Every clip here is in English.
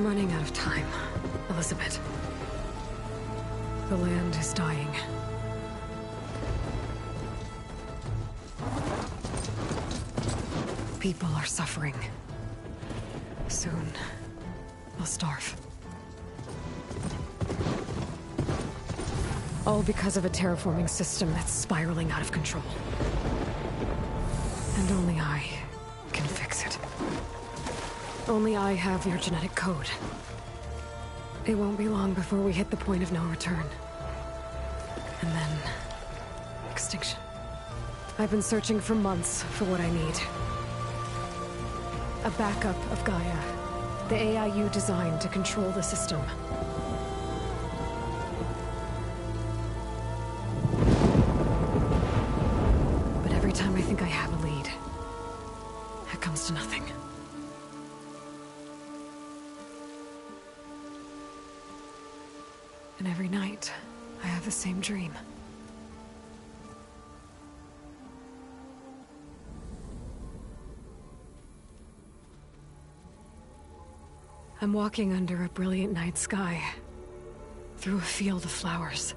I'm running out of time, Elizabeth. The land is dying. People are suffering. Soon, they'll starve. All because of a terraforming system that's spiraling out of control. And only I can fix it. Only I have your genetic code. It won't be long before we hit the point of no return. And then... extinction. I've been searching for months for what I need. A backup of Gaia. The AI you designed to control the system. But every time I think I have a lead, it comes to nothing. And every night, I have the same dream. I'm walking under a brilliant night sky, through a field of flowers.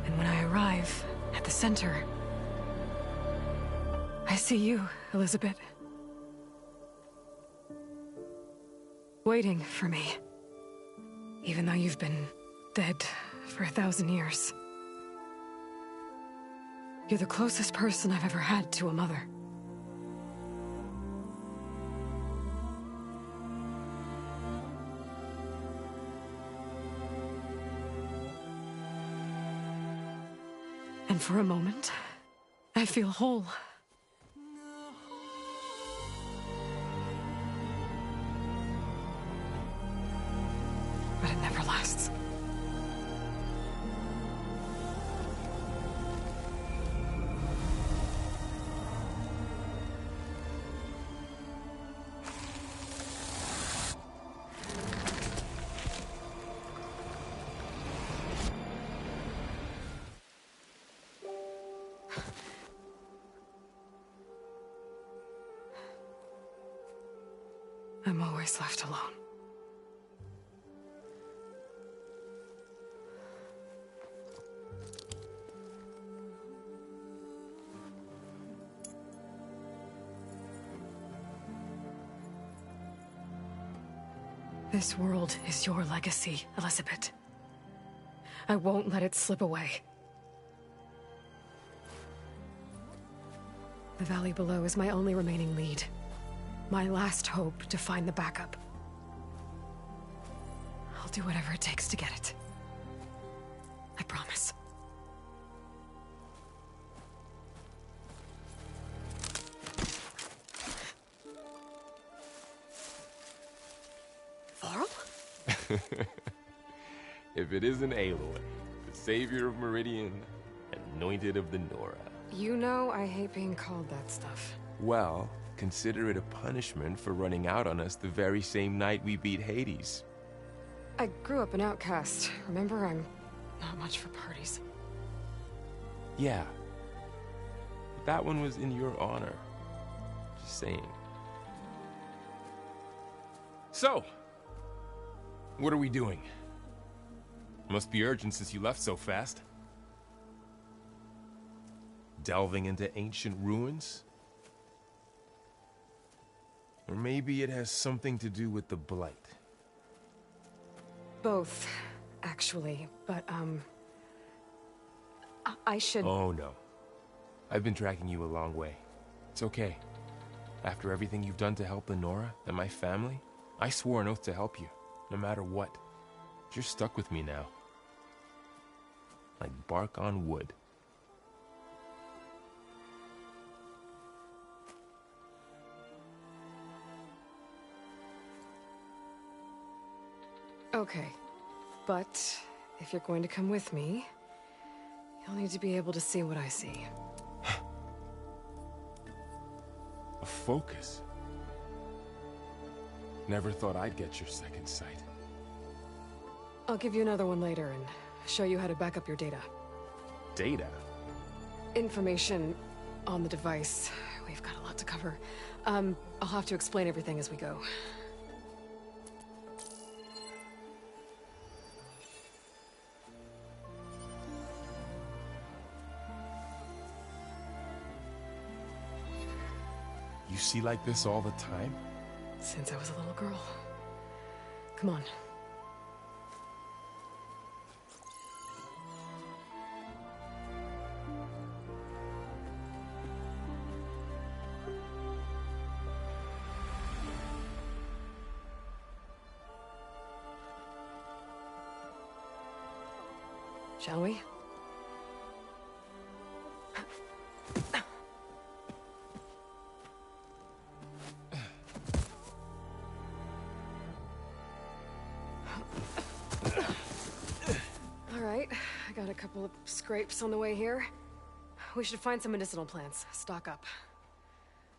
And when I arrive at the center, I see you, Elizabeth. Waiting for me. Even though you've been dead for 1,000 years. You're the closest person I've ever had to a mother. And for a moment, I feel whole. But it never lasts. I'm always left alone. This world is your legacy, Elizabeth. I won't let it slip away. The valley below is my only remaining lead. My last hope to find the backup. I'll do whatever it takes to get it. I promise. Varl? If it isn't Aloy, the savior of Meridian, anointed of the Nora. You know I hate being called that stuff. Well, consider it a punishment for running out on us the very same night we beat Hades. I grew up an outcast. Remember, I'm not much for parties. Yeah. But that one was in your honor. Just saying. So, what are we doing? Must be urgent since you left so fast. Delving into ancient ruins? Or maybe it has something to do with the Blight. Both, actually, but, I should... Oh, no. I've been tracking you a long way. It's okay. After everything you've done to help the Nora and my family, I swore an oath to help you, no matter what. You're stuck with me now. Like bark on wood. Okay, but if you're going to come with me, you'll need to be able to see what I see. A focus? Never thought I'd get your second sight. I'll give you another one later and show you how to back up your data. Data? Information on the device we've got a lot to cover. I'll have to explain everything as we go. You see like this all the time? Since I was a little girl. Come on. Shall we? All right, I got a couple of scrapes on the way here. We should find some medicinal plants, stock up.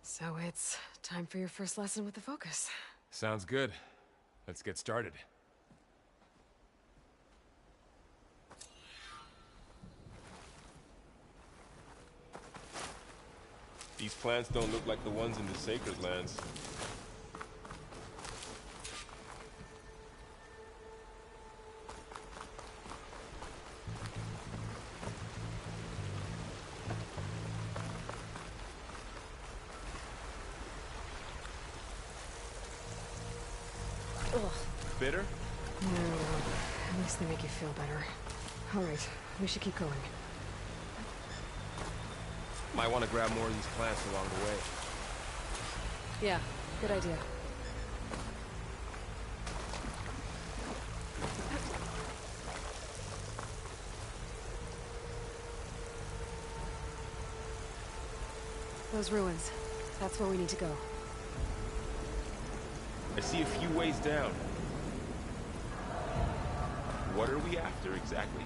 So it's time for your first lesson with the Focus. Sounds good. Let's get started. These plants don't look like the ones in the Sacred Lands. Ugh. Bitter? No, at least they make you feel better. All right, we should keep going. Might want to grab more of these plants along the way. Yeah, good idea. Those ruins. That's where we need to go. I see a few ways down. What are we after exactly?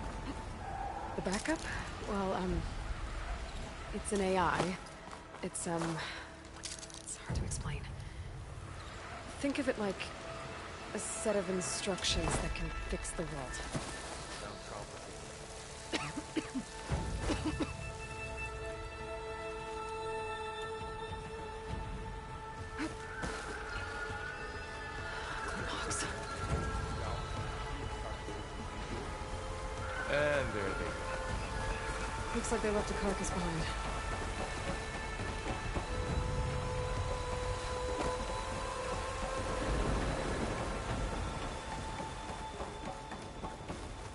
The backup? Well, it's an AI. It's hard to explain. Think of it like a set of instructions that can fix the world. Clocks. And there they go. Looks like they left a carcass behind.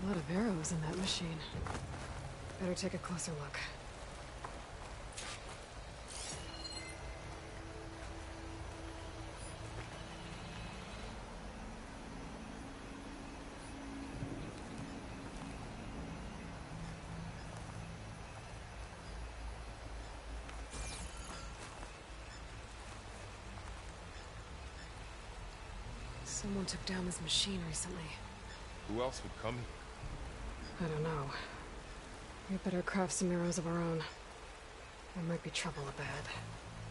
A lot of arrows in that machine. Better take a closer look. Someone took down this machine recently. Who else would come here? I don't know. We better craft some arrows of our own. There might be trouble ahead.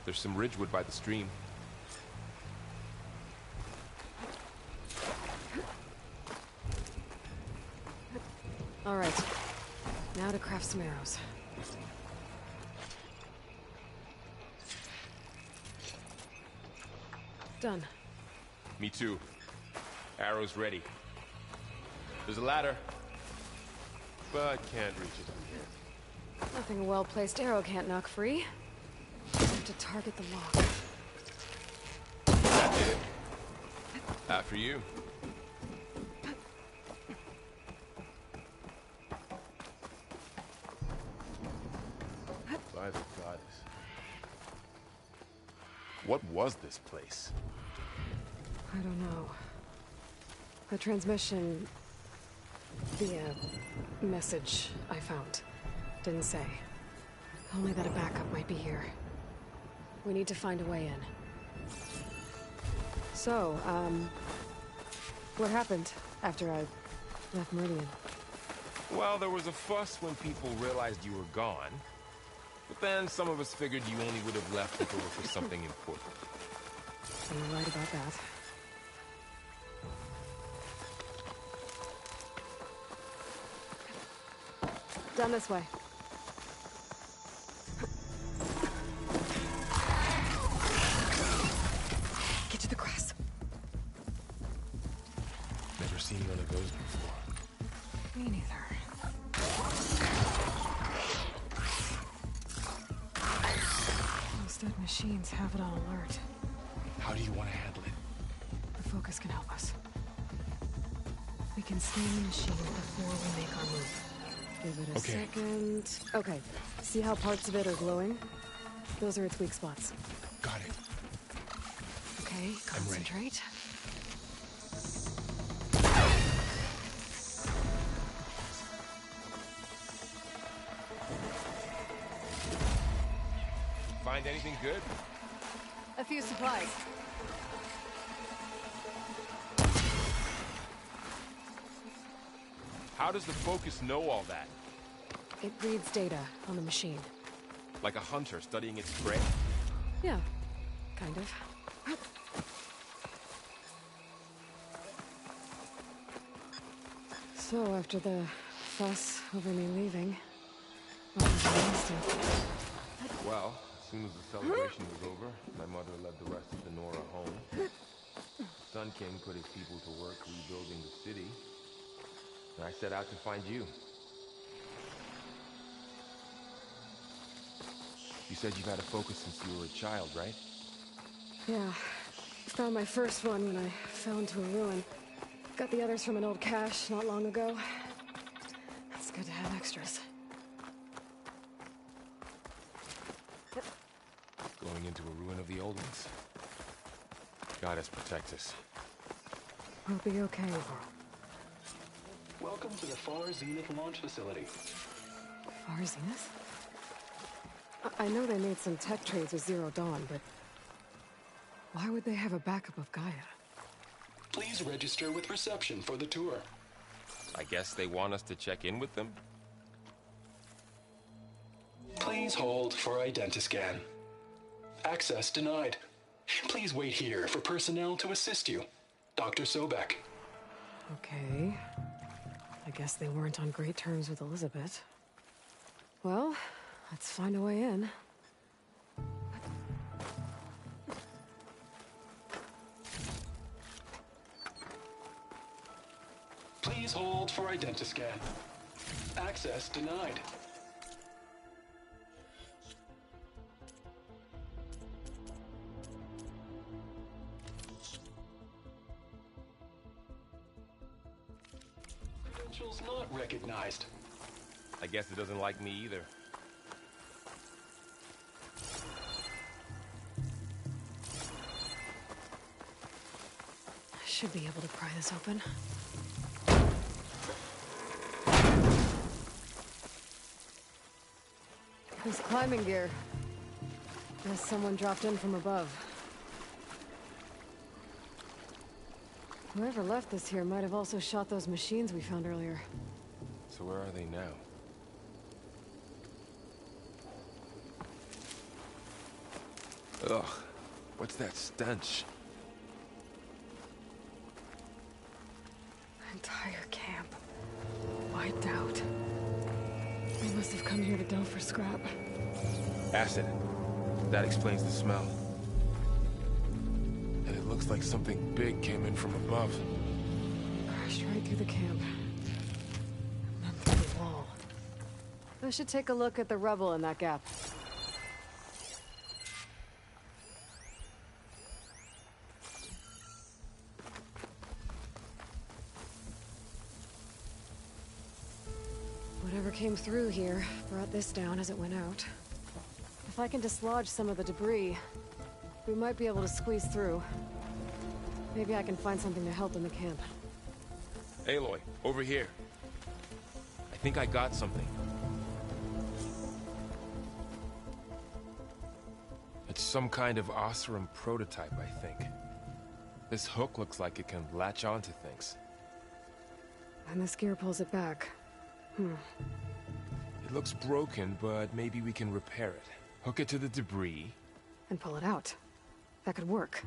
There's some ridgewood by the stream. All right. Now to craft some arrows. Done. Me too. Arrows ready. There's a ladder, but can't reach it from here. Nothing a well-placed arrow can't knock free. Have to target the lock. That did it. After you. By the goddess. What was this place? I don't know. The transmission... the, message I found didn't say. Only that a backup might be here. We need to find a way in. So, what happened after I left Meridian? Well, there was a fuss when people realized you were gone. But then some of us figured you only would have left if it were for something important. You're right about that. Down this way. Me neither. Those dead machines have it on alert. How do you want to handle it? The focus can help us. We can scan the machine before we make our move. Give it a second. Okay. See how parts of it are glowing? Those are its weak spots. Got it. Okay, concentrate. Find anything good? A few supplies. How does the focus know all that? It reads data on the machine. Like a hunter studying its prey? Yeah, kind of. So, after the fuss over me leaving, what was the instant? Well, as soon as the celebration was over, my mother led the rest of the Nora home. Sun King put his people to work rebuilding the city, and I set out to find you. You said you've had a focus since you were a child, right? Yeah. Found my first one when I fell into a ruin. Got the others from an old cache not long ago. It's good to have extras. Going into a ruin of the old ones. Goddess protect us. We'll be okay. Welcome to the Far Zenith launch facility. Far Zenith? I know they made some tech trades with Zero Dawn, but why would they have a backup of Gaia? Please register with reception for the tour. I guess they want us to check in with them? Please hold for identiscan. Access denied. Please wait here for personnel to assist you. Dr. Sobek. Okay. I guess they weren't on great terms with Elizabeth. Well, let's find a way in. Please hold for identiscan. Access denied. Credentials not recognized. I guess it doesn't like me either. I should be able to pry this open. This climbing gear. Guess someone dropped in from above. Whoever left this here might have also shot those machines we found earlier. So where are they now? Ugh, what's that stench? Entire camp. Wiped out. They must have come here to delve for scrap. Acid. That explains the smell. And it looks like something big came in from above. Crashed right through the camp. And then through the wall. I should take a look at the rubble in that gap. Whatever came through here brought this down as it went out. If I can dislodge some of the debris, we might be able to squeeze through. Maybe I can find something to help in the camp. Aloy, over here. I think I got something. It's some kind of Oseram prototype, I think. This hook looks like it can latch onto things. And this gear pulls it back. It looks broken, but maybe we can repair it. Hook it to the debris. And pull it out. That could work.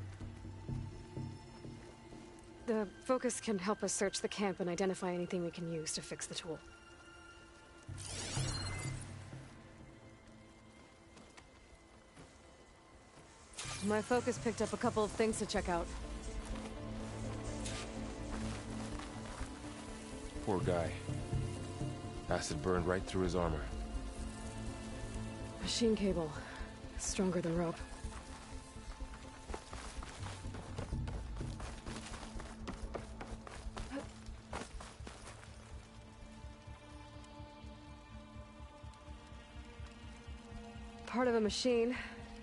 The focus can help us search the camp and identify anything we can use to fix the tool. My focus picked up a couple of things to check out. Poor guy. Acid burned right through his armor. Machine cable. Stronger than rope. Part of a machine.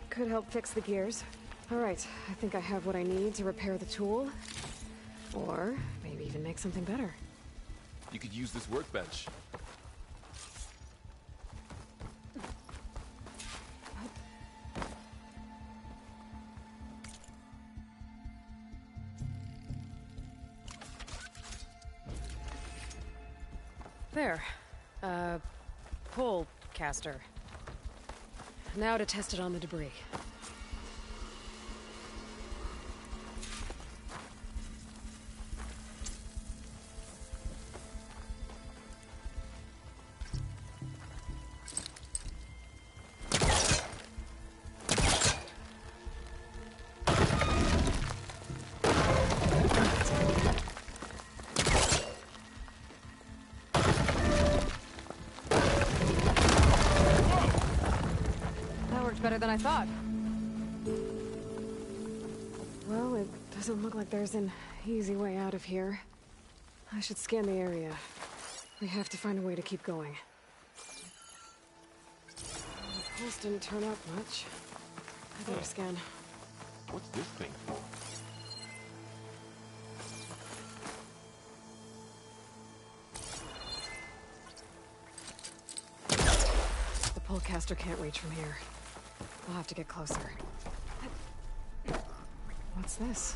Could help fix the gears. Alright, I think I have what I need to repair the tool. Or maybe even make something better. You could use this workbench. There. Pull caster. Now to test it on the debris. Better than I thought. Well, it doesn't look like there's an easy way out of here. I should scan the area. We have to find a way to keep going. The pulse didn't turn up much. I better scan. What's this thing for? The pullcaster can't reach from here. I'll have to get closer. What's this?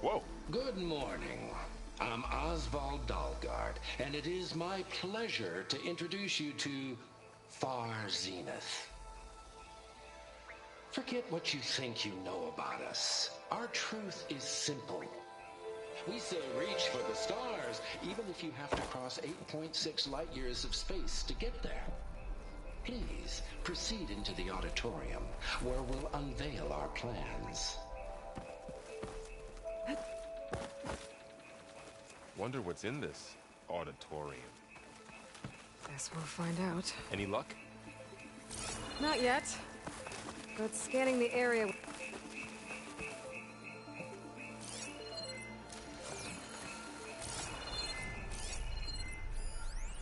Whoa! Good morning. I'm Oswald Dalgard, and it is my pleasure to introduce you to Far Zenith. Forget what you think you know about us. Our truth is simple. We say reach for the stars, even if you have to cross 8.6 light years of space to get there. Please proceed into the auditorium, where we'll unveil our plans. Wonder what's in this auditorium. Guess we'll find out. Any luck? Not yet. But scanning the area...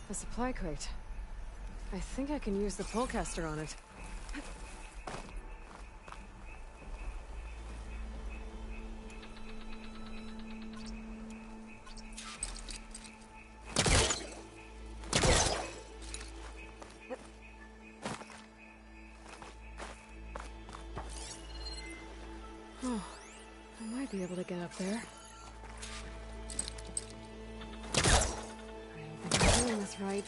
A supply crate. I think I can use the pullcaster on it. Oh, I might be able to get up there. Doing this right.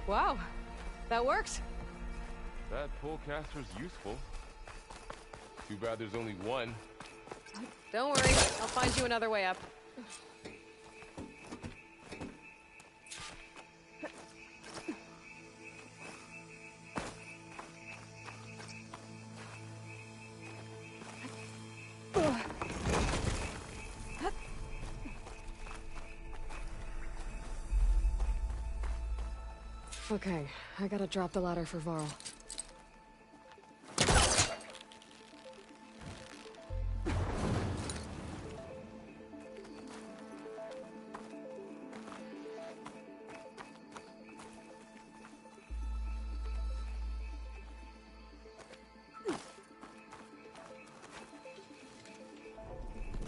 Wow, that worked. That pullcaster's useful. Too bad there's only one. Don't worry, I'll find you another way up. Okay, I gotta drop the ladder for Varl.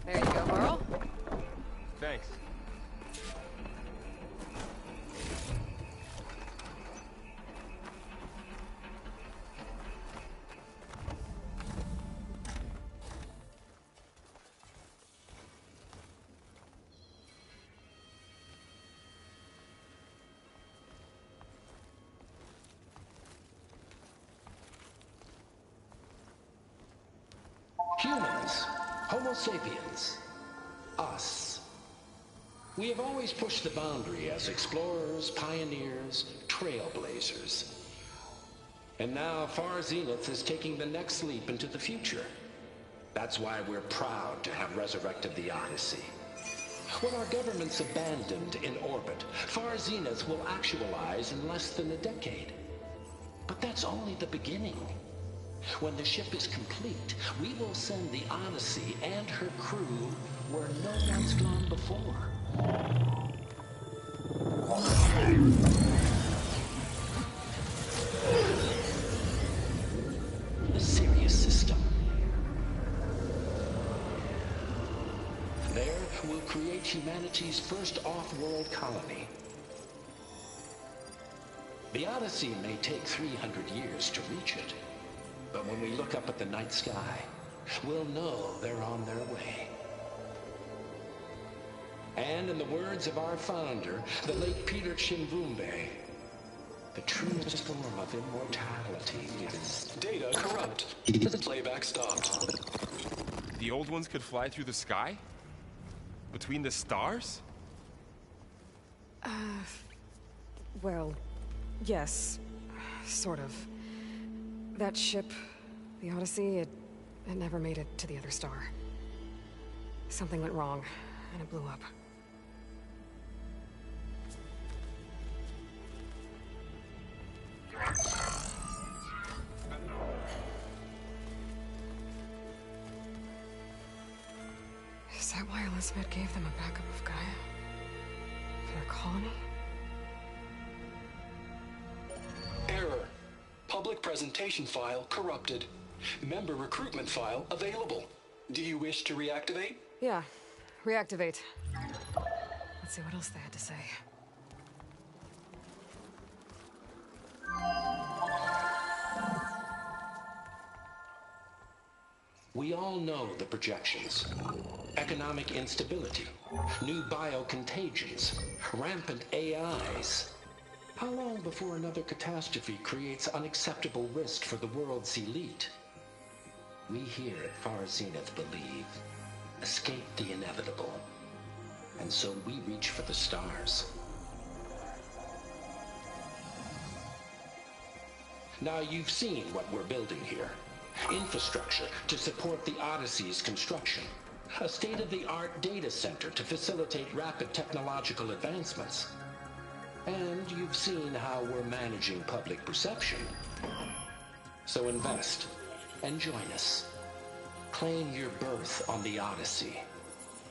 There you go, Varl. Thanks. Humans, Homo sapiens, us. We have always pushed the boundary as explorers, pioneers, trailblazers. And now Far Zenith is taking the next leap into the future. That's why we're proud to have resurrected the Odyssey. What our governments abandoned in orbit, Far Zenith will actualize in less than a decade. But that's only the beginning. When the ship is complete, we will send the Odyssey and her crew where no one's gone before. The Sirius system. There, we'll create humanity's first off-world colony. The Odyssey may take 300 years to reach it, but when we look up at the night sky, we'll know they're on their way. And in the words of our founder, the late Peter Chimvumbe, the truest form of immortality is... Data corrupt. Playback stopped. The old ones could fly through the sky? Between the stars? Well, yes. Sort of. That ship, the Odyssey, it never made it to the other star. Something went wrong, and it blew up. Is that why Elizabeth gave them a backup of Gaia? For their colony? Error. Public presentation file corrupted. Member recruitment file available. Do you wish to reactivate? Yeah. Reactivate. Let's see what else they had to say. We all know the projections. Economic instability, new biocontagions, rampant AIs. How long before another catastrophe creates unacceptable risk for the world's elite? We here at Far Zenith believe, escape the inevitable. And so we reach for the stars. Now you've seen what we're building here. Infrastructure to support the Odyssey's construction. A state-of-the-art data center to facilitate rapid technological advancements. And you've seen how we're managing public perception. So invest and join us. Claim your berth on the Odyssey.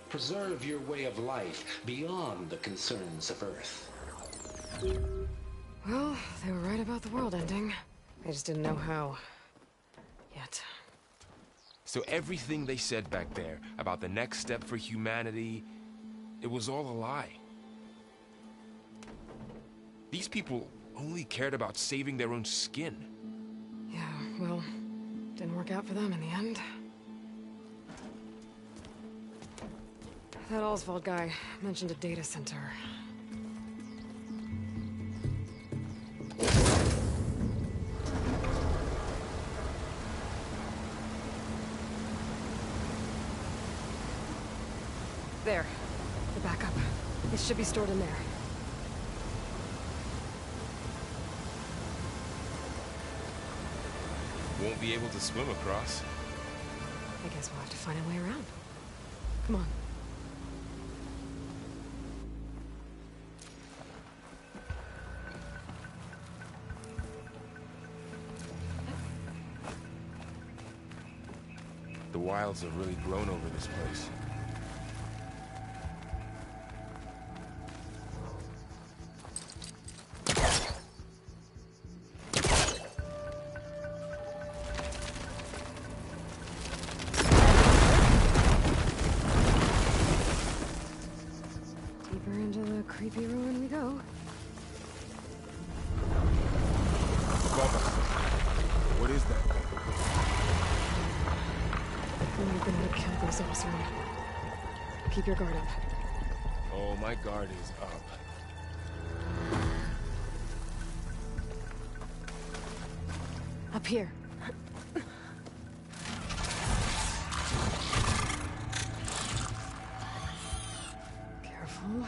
Preserve your way of life beyond the concerns of Earth. Well, they were right about the world ending. I just didn't know how. Yet. So everything they said back there about the next step for humanity, it was all a lie. These people only cared about saving their own skin. Yeah, well, didn't work out for them in the end. That Oswald guy mentioned a data center. There. The backup. It should be stored in there. Won't be able to swim across. I guess we'll have to find a way around. Come on. The wilds have really grown over this place. Deeper into the creepy ruin we go. Above us. What is that? We're gonna kill those Oswald. Keep your guard up. Oh, my guard is up. Up here. Careful.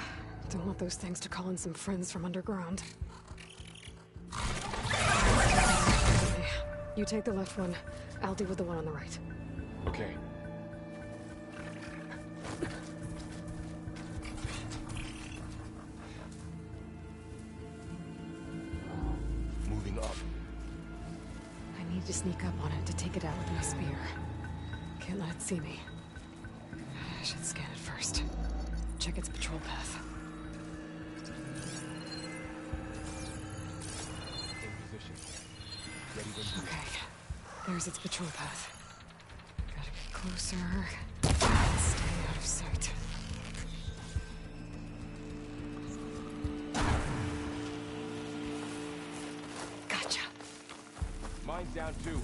want those things to call in some friends from underground. You take the left one. I'll deal with the one on the right. Okay. Moving up. I need to sneak up on it to take it out with my spear. Can't let it see me. I should scan it first. Check its patrol path. In position. Ready when you... Okay. There's its patrol path. Gotta get closer. And stay out of sight. Gotcha. Mine's down too.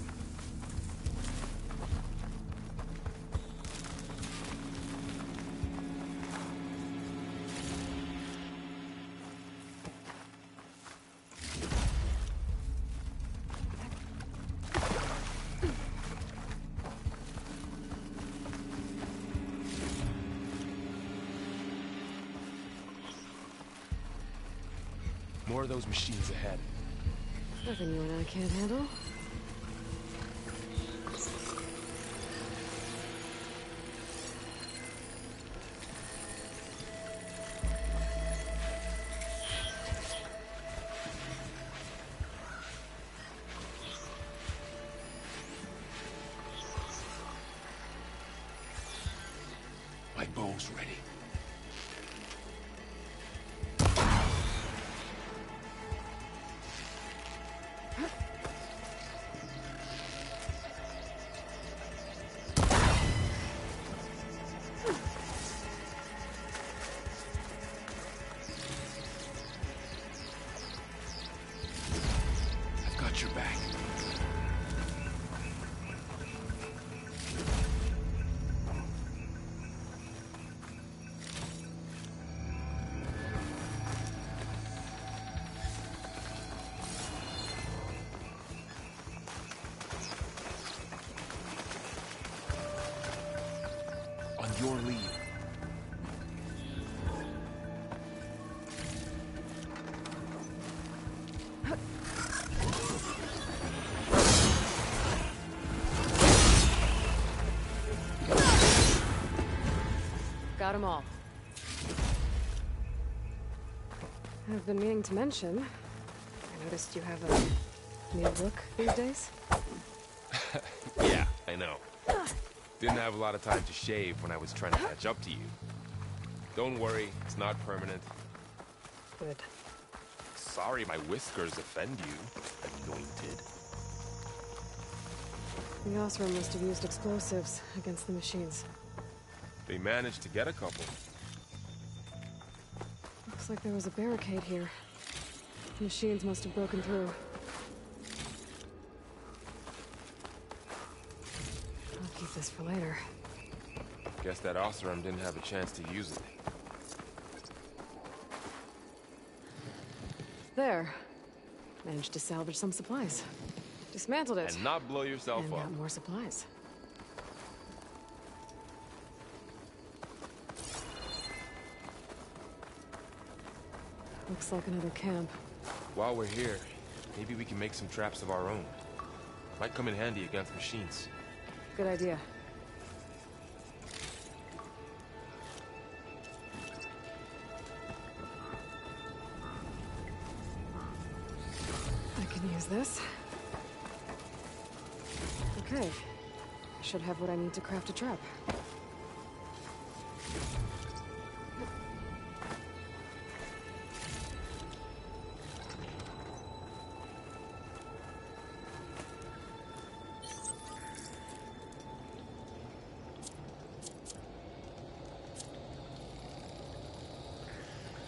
More of those machines ahead. Nothing you and I can't handle. My bow's ready. I've got your back. On your lead. Got them all. I've been meaning to mention, I noticed you have a new look these days. Yeah, I know. Didn't have a lot of time to shave when I was trying to catch up to you. Don't worry, it's not permanent. Good. Sorry my whiskers offend you, anointed. The Osram must have used explosives against the machines. They managed to get a couple. Looks like there was a barricade here. The machines must have broken through. I'll keep this for later. Guess that Osram didn't have a chance to use it. There. Managed to salvage some supplies. Dismantled it. And not blow yourself And up. got more supplies. Looks like another camp. While we're here, maybe we can make some traps of our own. Might come in handy against machines. Good idea. I can use this. Okay. I should have what I need to craft a trap.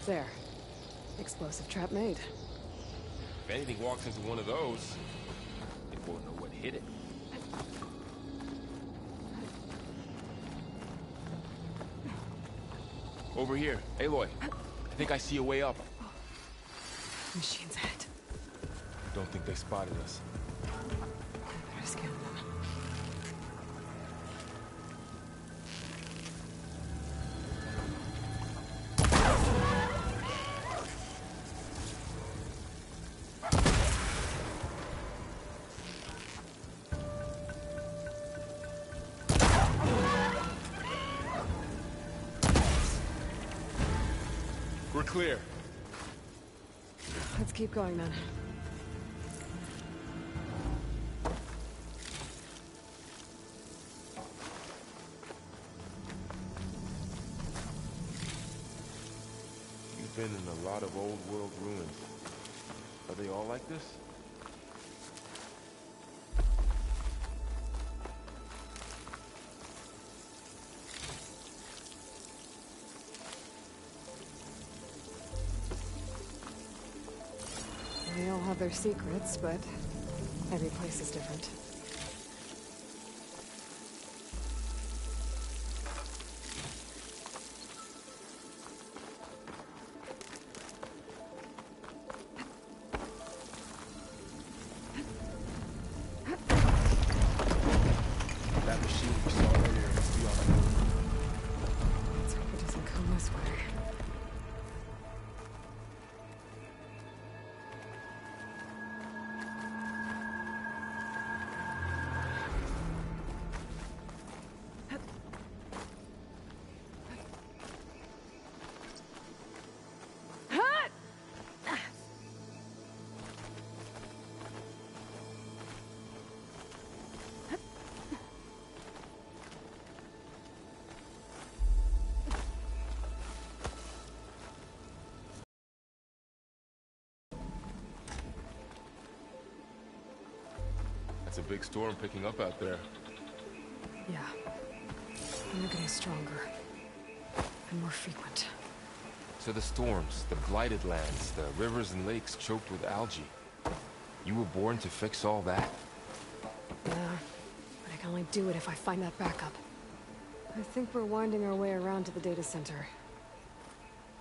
There. Explosive trap made. If anything walks into one of those, it won't know what hit it. Over here. Aloy, I think I see a way up. Machine's ahead. Don't think they spotted us. I better scan them. clear. Let's keep going then. You've been in a lot of old world ruins. Are they all like this? They all have their secrets, but every place is different. That machine we saw earlier must be on the move. Let's hope it doesn't come this way. It's a big storm picking up out there. Yeah. And they're getting stronger. And more frequent. So the storms, the blighted lands, the rivers and lakes choked with algae. You were born to fix all that? Yeah. But I can only do it if I find that backup. I think we're winding our way around to the data center.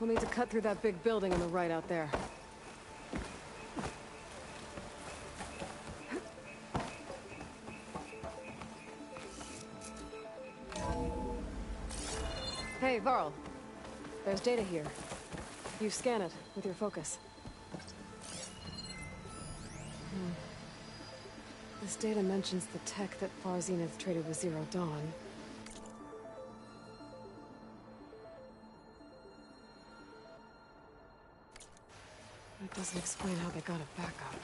We'll need to cut through that big building on the right out there. Hey, Varl. There's data here. You scan it with your focus. This data mentions the tech that Far Zenith traded with Zero Dawn. It doesn't explain how they got it back up.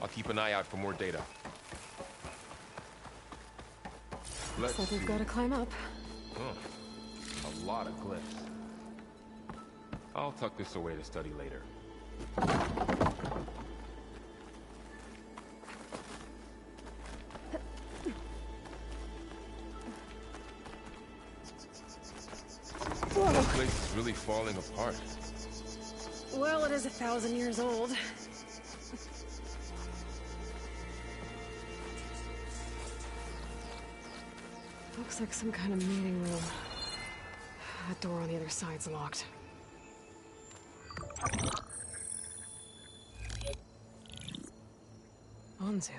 I'll keep an eye out for more data. Looks like we've got to climb up. Huh. A lot of cliffs. I'll tuck this away to study later. This place is really falling apart. Well, it is 1,000 years old. Looks like some kind of meeting room. That door on the other side's locked. Anzu.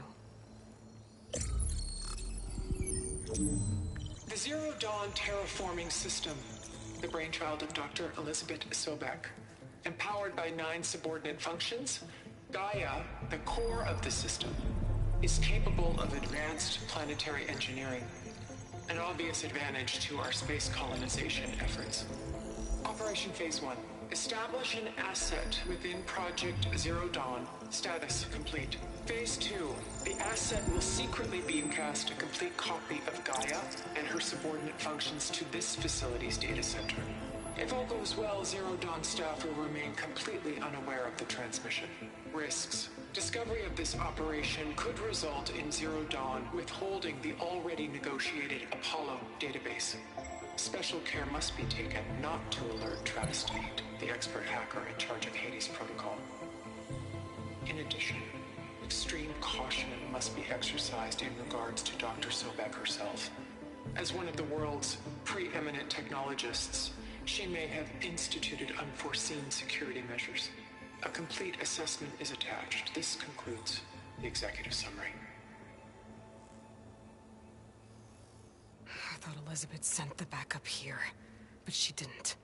The Zero Dawn terraforming system, the brainchild of Dr. Elizabeth Sobek. Empowered by 9 subordinate functions, Gaia, the core of the system, is capable of advanced planetary engineering, an obvious advantage to our space colonization efforts. Operation Phase 1. Establish an asset within Project Zero Dawn. Status complete. Phase 2. The asset will secretly beamcast a complete copy of Gaia and her subordinate functions to this facility's data center. If all goes well, Zero Dawn staff will remain completely unaware of the transmission. Risks. Discovery of this operation could result in Zero Dawn withholding the already negotiated Apollo database. Special care must be taken not to alert Travis Tate, the expert hacker in charge of Hades Protocol. In addition, extreme caution must be exercised in regards to Dr. Sobek herself. As one of the world's preeminent technologists, she may have instituted unforeseen security measures. A complete assessment is attached. This concludes the executive summary. I thought Elizabeth sent the backup here, but she didn't.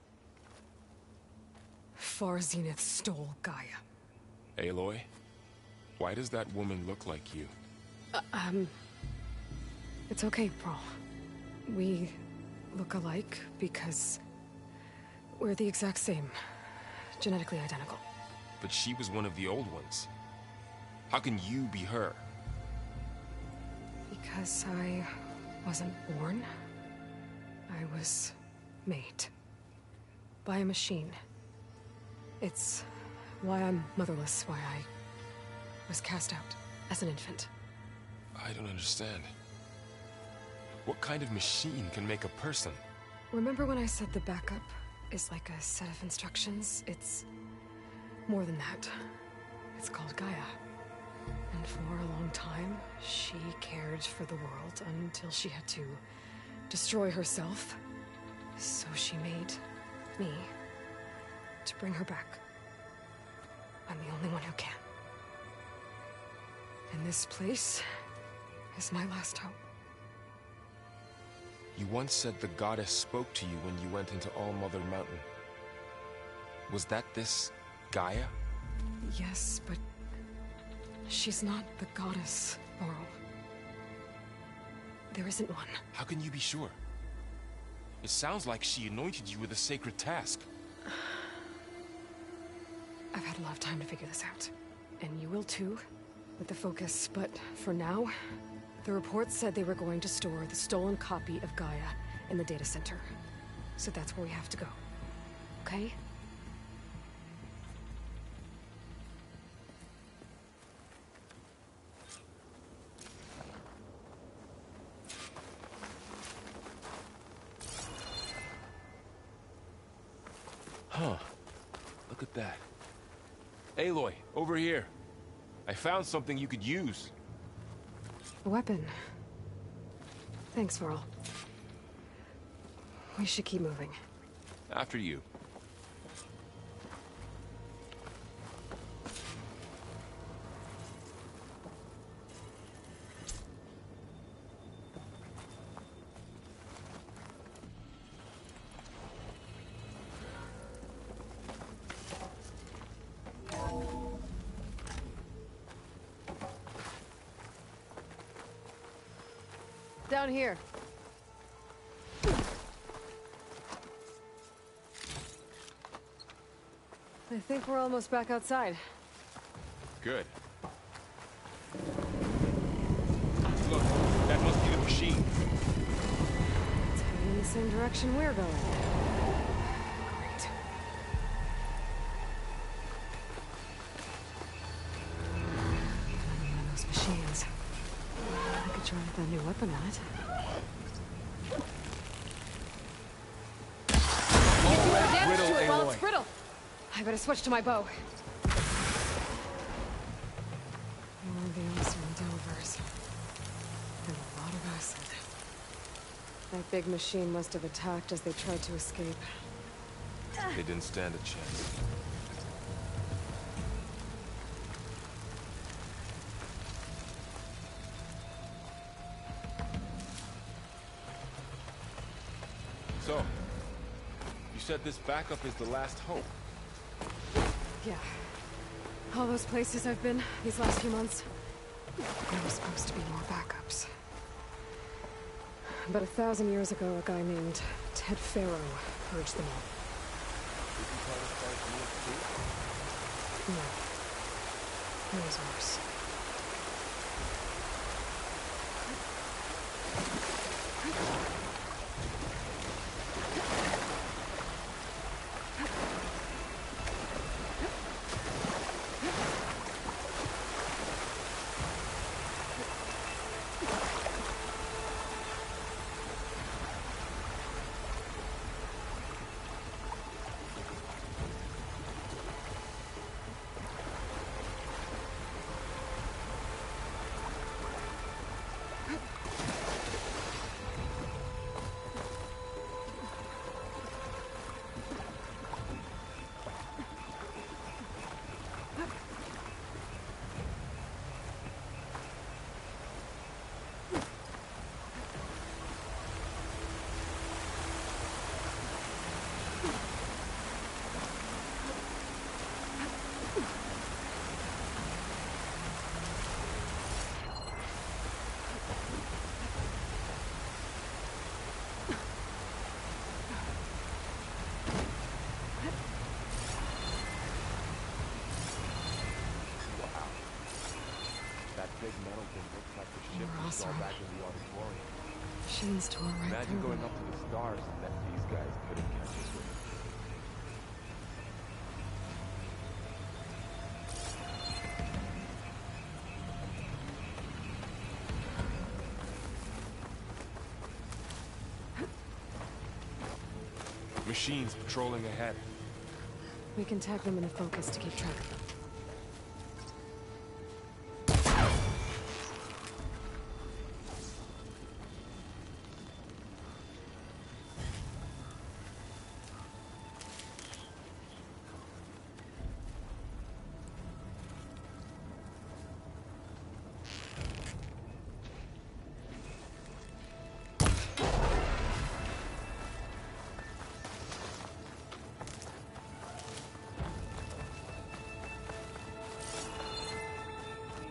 Far Zenith stole Gaia. Aloy? Why does that woman look like you? It's okay, Pearl. We look alike because we're the exact same, genetically identical. But she was one of the old ones. How can you be her? Because I wasn't born. I was made. By a machine. It's why I'm motherless, why I was cast out as an infant. I don't understand. What kind of machine can make a person? Remember when I said the backup is like a set of instructions? It's more than that. It's called Gaia. And for a long time, she cared for the world until she had to destroy herself. So she made me to bring her back. I'm the only one who can. And this place is my last hope. You once said the goddess spoke to you when you went into All-Mother Mountain. Was that this Gaia? Yes, but she's not the goddess, Laurel. There isn't one. How can you be sure? It sounds like she anointed you with a sacred task. I've had a lot of time to figure this out. And you will too, with the focus. But for now, the report said they were going to store the stolen copy of Gaia in the data center. So that's where we have to go. Okay? Huh. Look at that. Aloy, over here. I found something you could use. A weapon. Thanks, Varl. We should keep moving. After you. Down here. I think we're almost back outside. Good. Look, that must be the machine. It's heading in the same direction we're going. Great. One of those machines. I could try with that new weapon on it. Damage to it while it's brittle. I better switch to my bow. More of the Elser Delvers. And a lot of acid. That big machine must have attacked as they tried to escape. They didn't stand a chance. So, you said this backup is the last hope. Yeah. All those places I've been these last few months, there were supposed to be more backups. But 1,000 years ago, a guy named Ted Farrow purged them all. No. It was worse. big metal thing looks like the ship we saw awesome. back in the auditorium. Machines tore right Imagine through going them. up to the stars and that these guys couldn't catch us with. Machines patrolling ahead. We can tag them in the focus to keep track of them.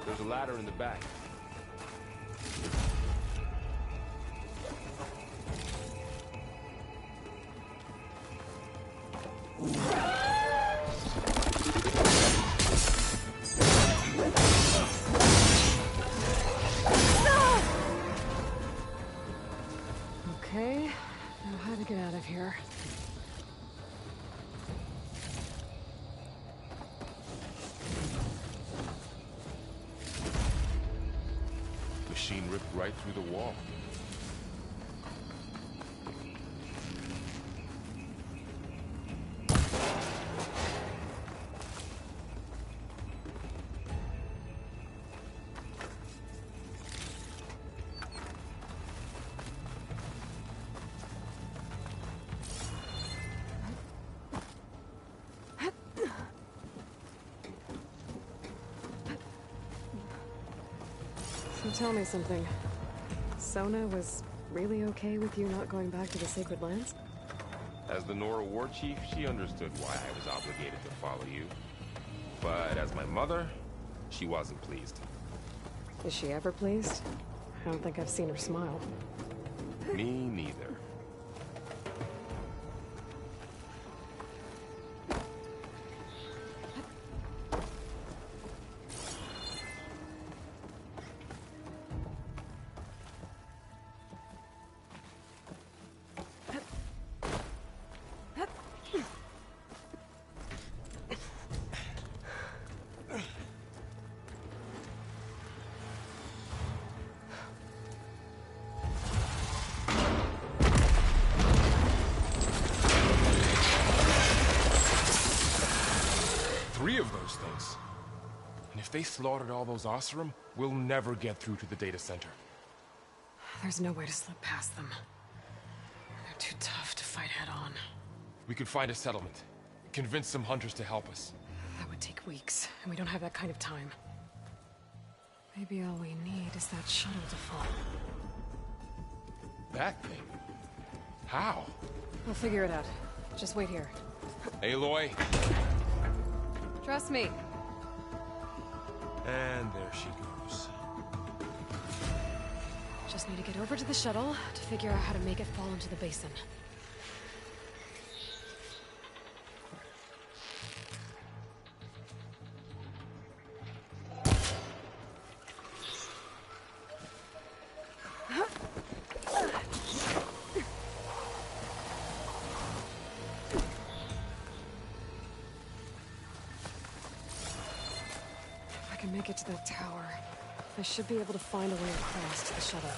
There's a ladder in the back. Okay, now how to get out of here. Machine ripped right through the wall. So tell me something. Sona was really okay with you not going back to the Sacred Lands? As the Nora war chief, she understood why I was obligated to follow you. But as my mother, she wasn't pleased. Is she ever pleased? I don't think I've seen her smile. Me neither. Three of those things. And if they slaughtered all those Oseram, we'll never get through to the data center. There's no way to slip past them. They're too tough to fight head-on. We could find a settlement. Convince some hunters to help us. That would take weeks, and we don't have that kind of time. Maybe all we need is that shuttle to fall. That thing? How? We'll figure it out. Just wait here. Aloy. Trust me. And there she goes. Just need to get over to the shuttle to figure out how to make it fall into the basin. If I can make it to that tower, I should be able to find a way across to the shuttle.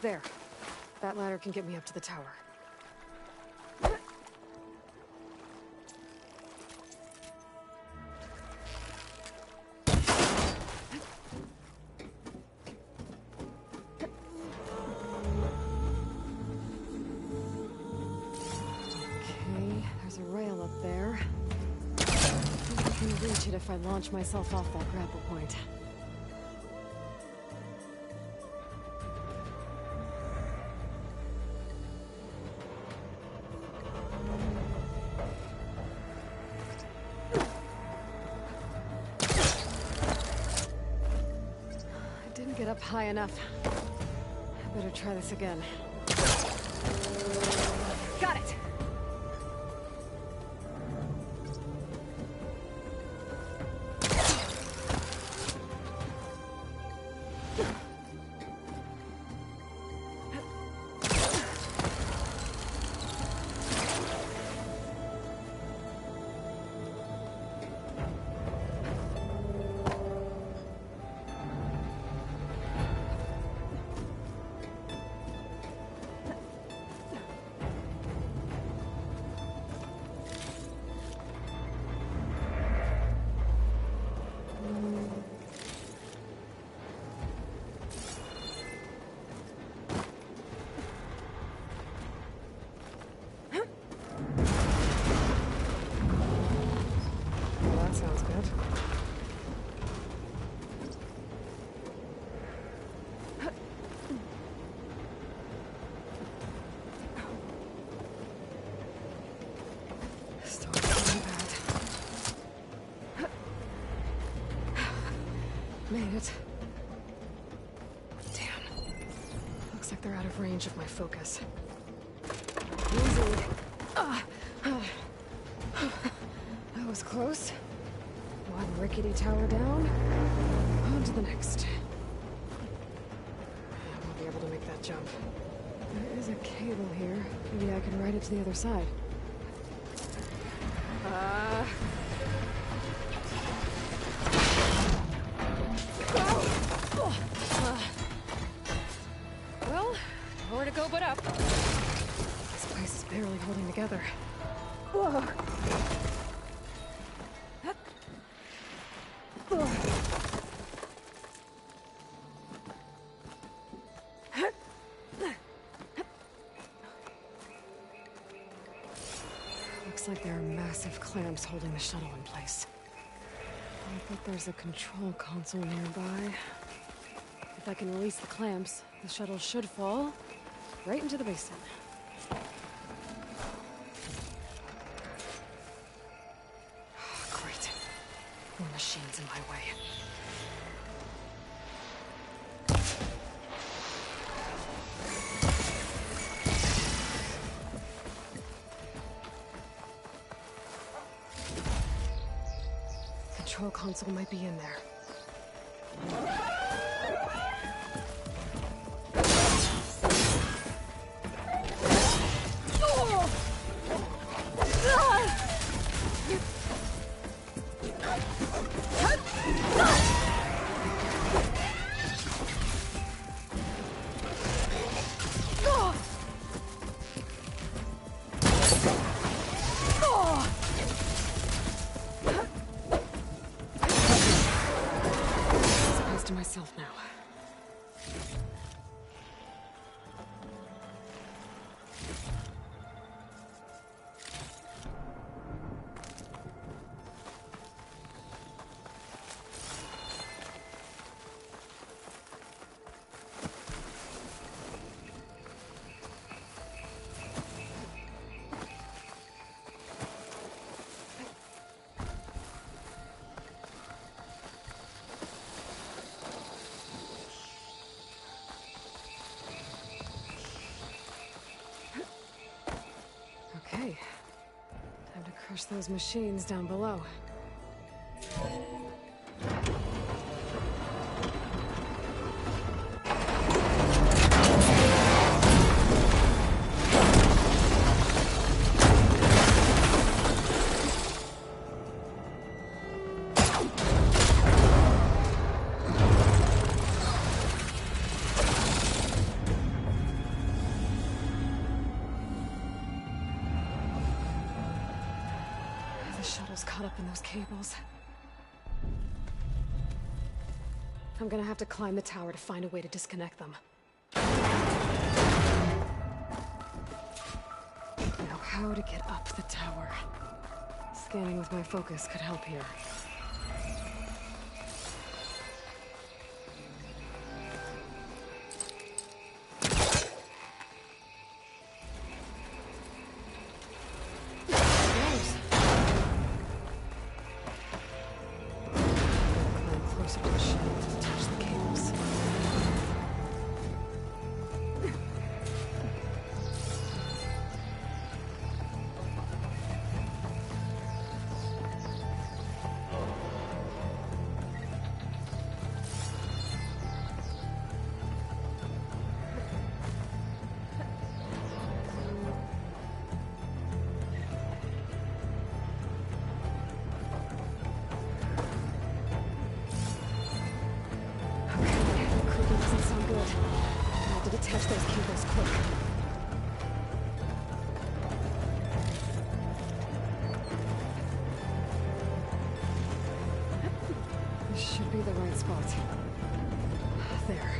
There. That ladder can get me up to the tower. Okay, there's a rail up there. I can reach it if I launch myself off that grapple point. Get up high enough. I better try this again. Got it! Sounds good. Still pretty bad. Made it. Damn. Looks like they're out of range of my focus. Easy. That was close. One rickety tower down. On to the next. I won't be able to make that jump. There is a cable here. Maybe I can ride it to the other side. Well, nowhere to go but up. This place is barely holding together. Whoa. Looks like there are massive clamps holding the shuttle in place. I bet there's a control console nearby. If I can release the clamps, the shuttle should fall right into the basin. Great. More machines in my way. Control console might be in there. Myself now. Okay. Time to crush those machines down below. Whatever's caught up in those cables. I'm gonna have to climb the tower to find a way to disconnect them. Now, how to get up the tower? Scanning with my focus could help here. Detach those cables quick. This should be the right spot. There.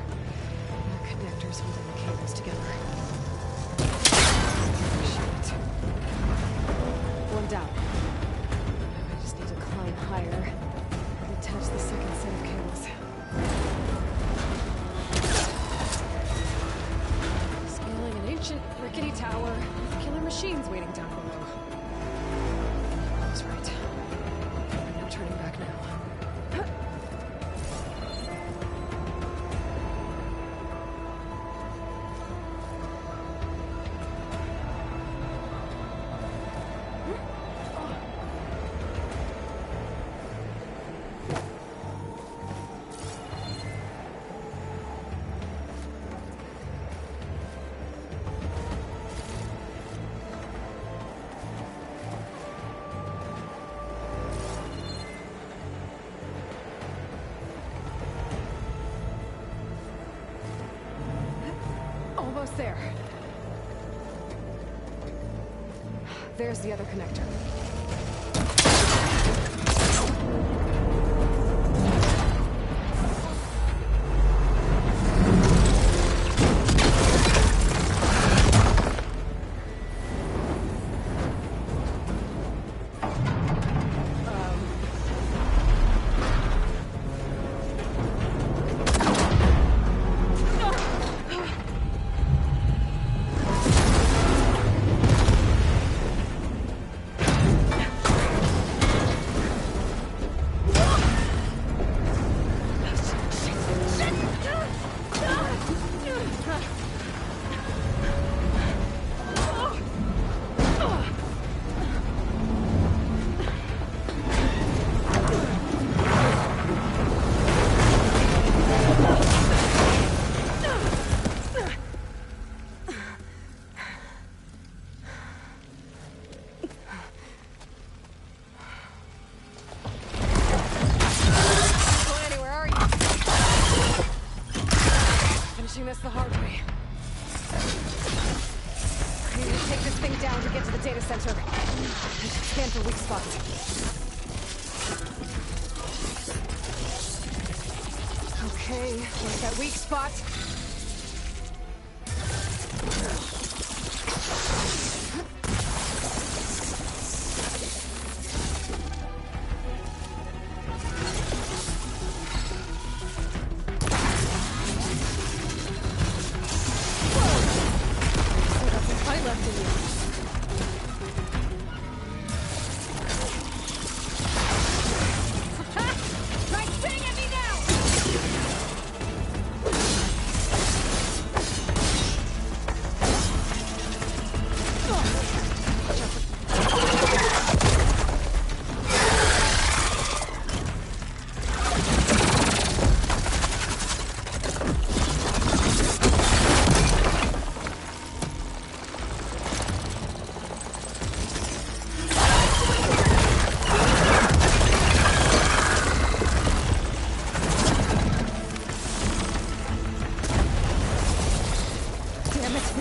Now connectors holding the cables together. Shit. One down. I just need to climb higher and attach the second set of cables. Ancient, rickety tower with killer machines waiting down below. I was right. No turning back now. Almost there. There's the other connector. This the hard way. I need to take this thing down to get to the data center. I should scan for weak spots. Okay, where's that weak spot?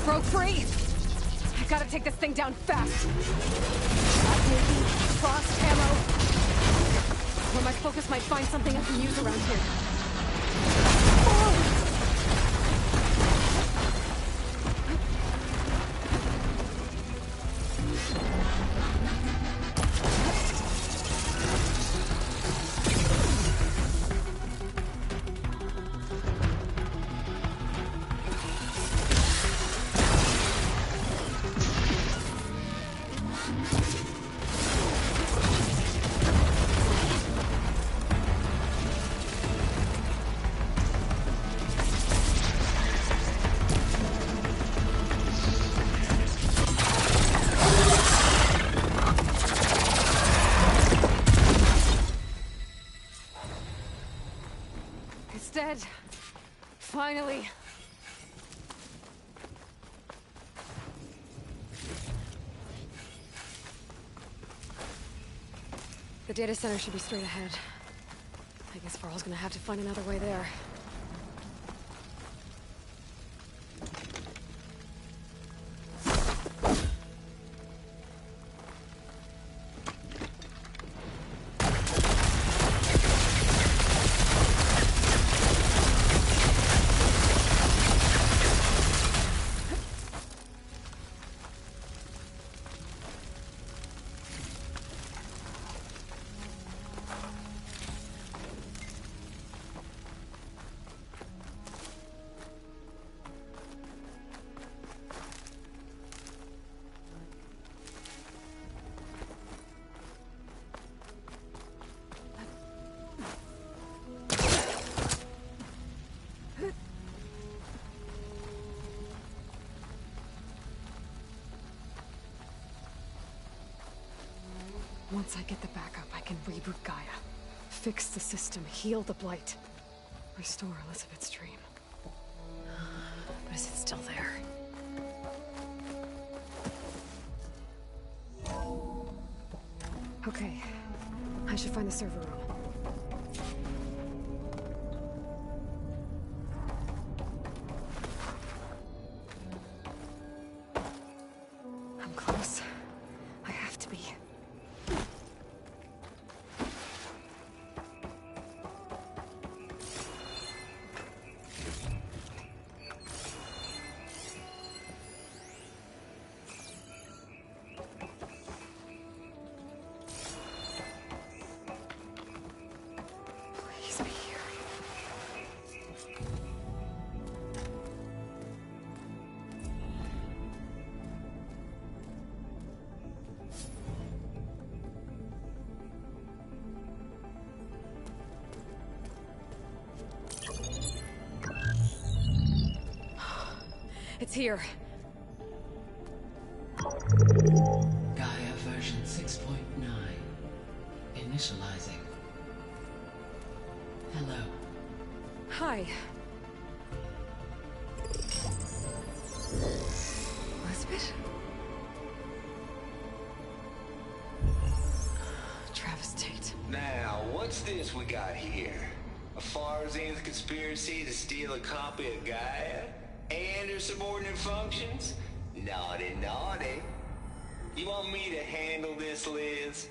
Broke free! I gotta take this thing down fast! Baby. Frost ammo. Where my focus might find something I can use around here. Dead. Finally. The data center should be straight ahead. I guess Varl's gonna have to find another way there. Once I get the backup, I can reboot Gaia. Fix the system, heal the Blight. Restore Elizabeth's dream. But is it still there? Okay. I should find the server room. I'm close. I have to be. Please be here. It's here. Gaia version 6.9. Initializing. Hello. Hi. Elizabeth? Travis Tate. Now, what's this we got here? A Farzan's conspiracy to steal a copy of Gaia? And her subordinate functions? Naughty, naughty. You want me to handle this, Liz?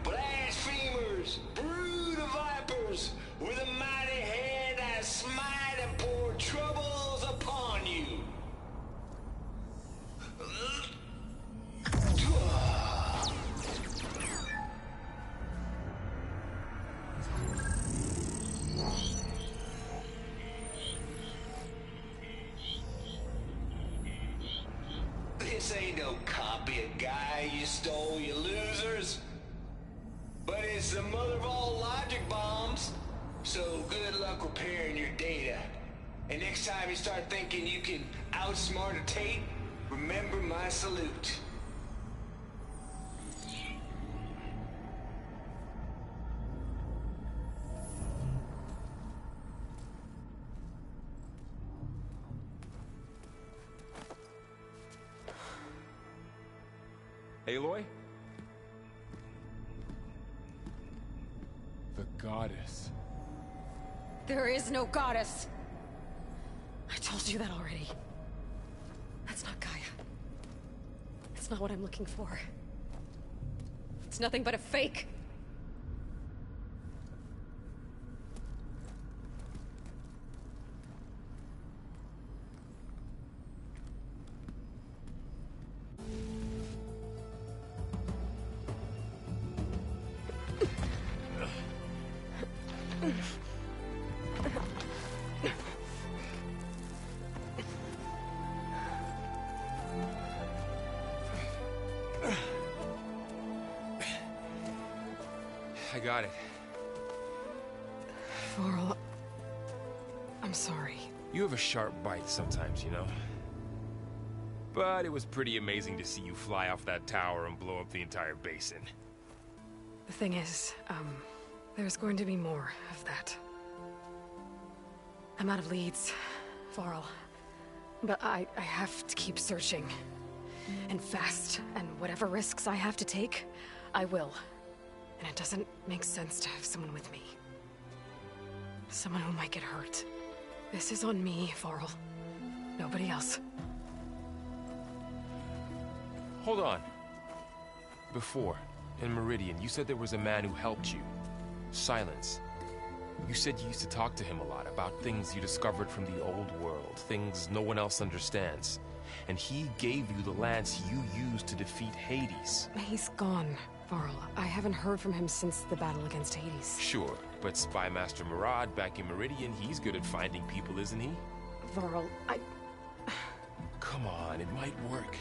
Blasphemers! Brood of vipers! With a mighty hand I smite and pour troubles upon you! This ain't no copy of Gaia you stole, you losers. But it's the mother of all logic bombs. So good luck repairing your data. And next time you start thinking you can outsmart a Tate, remember my salute. Aloy? The goddess. There is no goddess. I told you that already. That's not Gaia. not what I'm looking for. It's nothing but a fake. I got it. Varl, I'm sorry. You have a sharp bite sometimes, you know? But it was pretty amazing to see you fly off that tower and blow up the entire basin. The thing is, there's going to be more of that. I'm out of leads, Varl. But I have to keep searching. And fast, and whatever risks I have to take, I will. And it doesn't make sense to have someone with me. Someone who might get hurt. This is on me, Varl. Nobody else. Hold on. Before, in Meridian, you said there was a man who helped you. Silence. You said you used to talk to him a lot about things you discovered from the old world, things no one else understands. And he gave you the lance you used to defeat Hades. He's gone, Varl. I haven't heard from him since the battle against Hades. Sure, but Spy Master Murad back in Meridian, he's good at finding people, isn't he? Varl, Come on, it might work.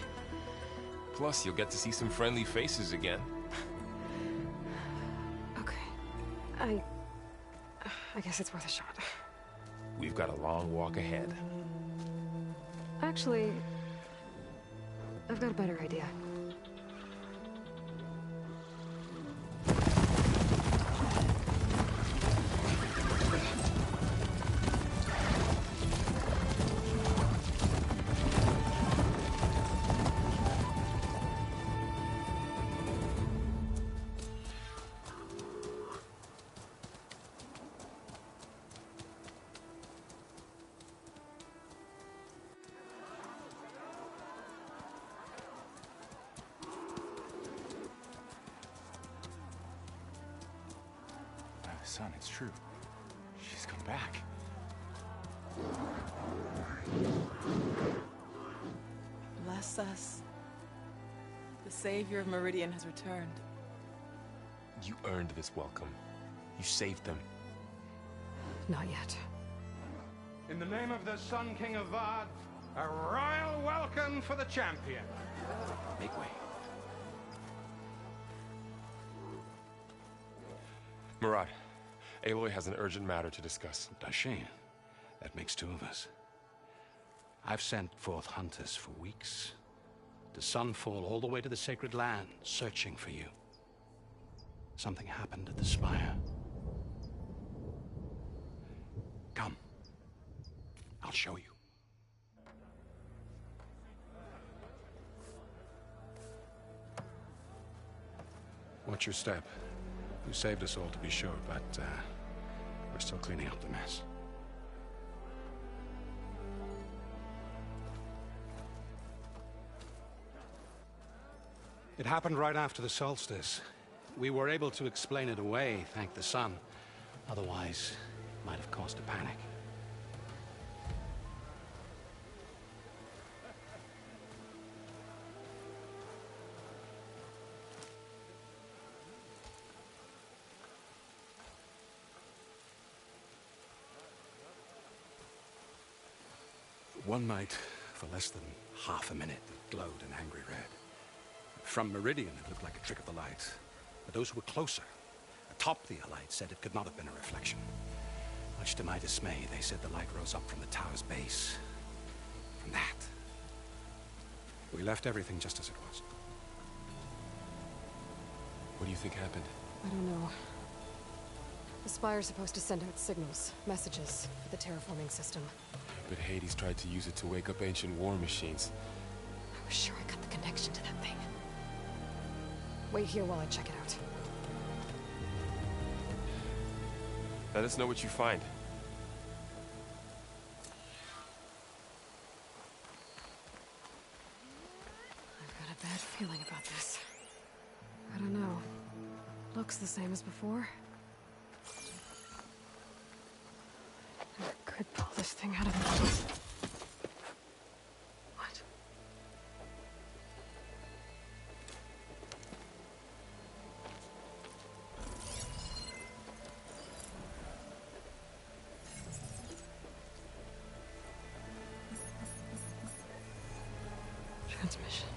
Plus, you'll get to see some friendly faces again. Okay. I guess it's worth a shot. We've got a long walk ahead. Actually, I've got a better idea. Son, it's true. She's come back. Bless us. The Savior of Meridian has returned. You earned this welcome. You saved them. Not yet. In the name of the Sun King of Vard, a royal welcome for the champion. Make way. Murad, Aloy has an urgent matter to discuss. Dashane, that makes two of us. I've sent forth hunters for weeks, to Sunfall all the way to the Sacred Land, searching for you. Something happened at the Spire. Come. I'll show you. Watch your step. You saved us all, to be sure, but we're still cleaning up the mess. It happened right after the solstice. We were able to explain it away, thank the sun. Otherwise, it might have caused a panic. One night, for less than half a minute, it glowed an angry red. From Meridian, it looked like a trick of the light. But those who were closer, atop the light, said it could not have been a reflection. Much to my dismay, they said the light rose up from the tower's base. From that. We left everything just as it was. What do you think happened? I don't know. The Spire's supposed to send out signals, messages, for the terraforming system. But Hades tried to use it to wake up ancient war machines. I was sure I got the connection to that thing. Wait here while I check it out. Let us know what you find. I've got a bad feeling about this. I don't know. Looks the same as before. I could pull this thing out of me. What? Transmission.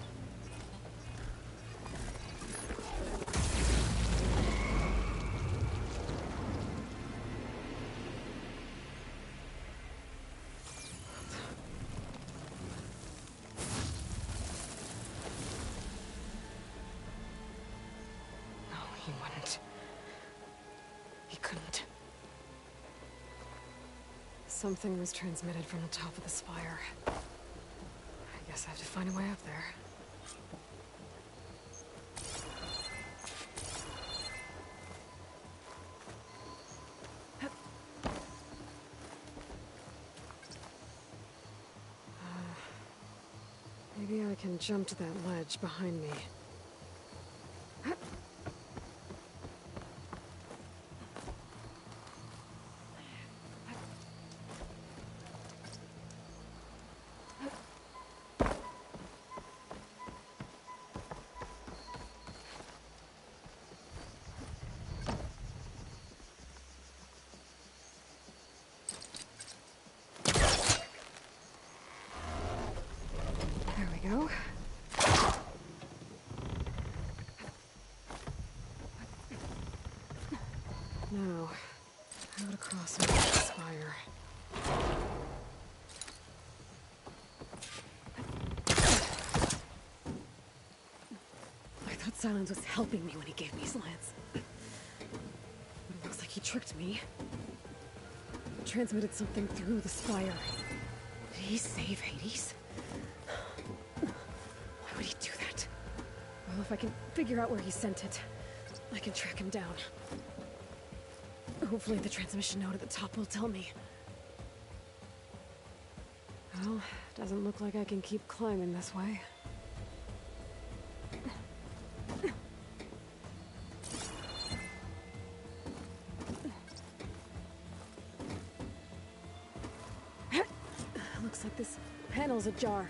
No, he wouldn't. He couldn't. Something was transmitted from the top of the spire. I guess I have to find a way up there. Maybe I can jump to that ledge behind me. There we go. Now, how to cross over the spire. I thought Silence was helping me when he gave me his lance. But it looks like he tricked me. Transmitted something through the spire. Did he save Hades? Why would he do that? Well, if I can figure out where he sent it, I can track him down. Hopefully the transmission node at the top will tell me. Well, doesn't look like I can keep climbing this way. Looks like this panel's ajar.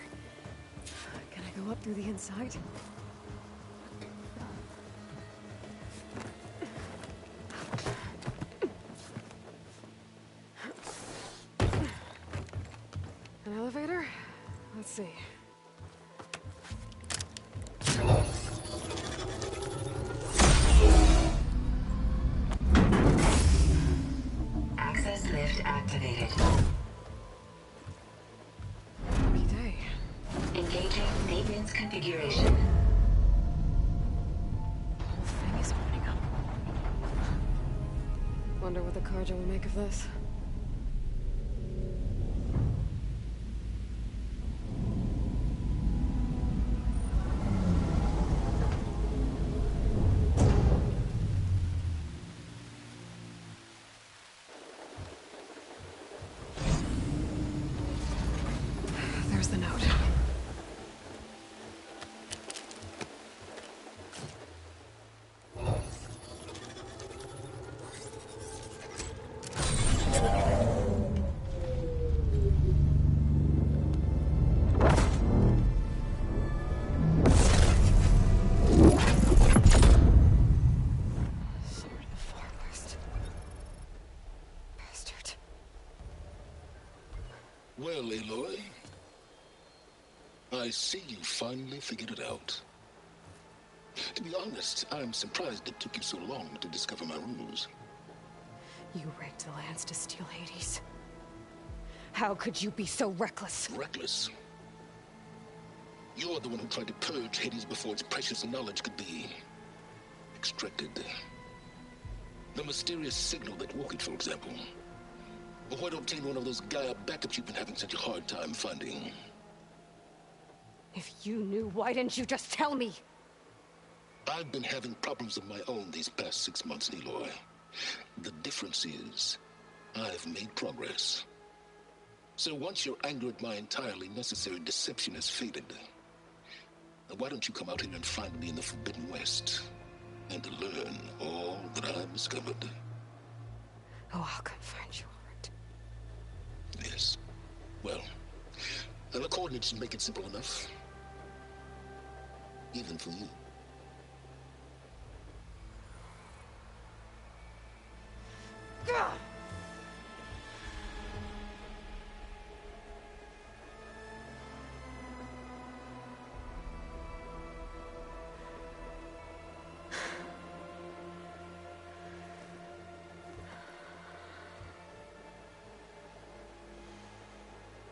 Can I go up through the inside? An elevator? Let's see. Access lift activated. Lucky day. Engaging maintenance configuration. The whole thing is opening up. Wonder what the Carja will make of this. There's the note. Sword of the Forest. Bastard. Well, Aloy, I see you finally figured it out. To be honest, I'm surprised it took you so long to discover my rules. You rigged the lance to steal Hades. How could you be so reckless? Reckless? You're the one who tried to purge Hades before its precious knowledge could be extracted. The mysterious signal that woke it, for example. Or why to obtain one of those Gaia backups you've been having such a hard time finding. If you knew, why didn't you just tell me? I've been having problems of my own these past 6 months, Aloy. The difference is, I've made progress. So once your anger at my entirely necessary deception has faded, Now, why don't you come out here and find me in the Forbidden West and learn all that I've discovered? Oh, I'll come find you, all right? Yes. Well, the coordinates make it simple enough. Even for you.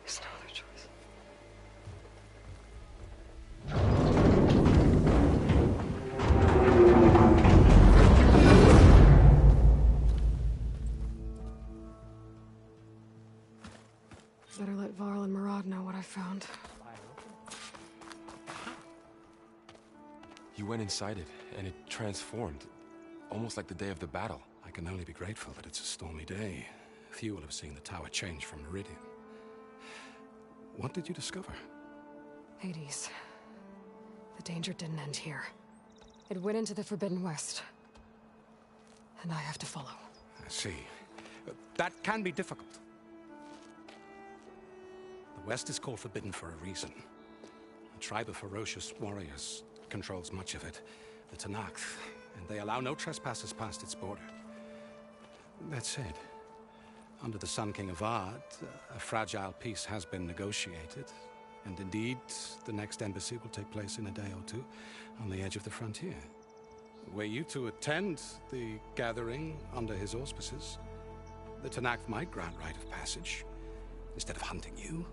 There's no other choice. Better let Varl and Murad know what I found. You went inside it, and it transformed. Almost like the day of the battle. I can only be grateful that it's a stormy day. Few will have seen the tower change from Meridian. What did you discover? Hades. The danger didn't end here. It went into the Forbidden West. And I have to follow. I see. That can be difficult. The West is called Forbidden for a reason. A tribe of ferocious warriors controls much of it, the Tanakh, and they allow no trespassers past its border. That said, under the Sun King of Ard, a fragile peace has been negotiated, and indeed, the next embassy will take place in a day or two on the edge of the frontier. Were you to attend the gathering under his auspices, the Tanakh might grant right of passage, instead of hunting you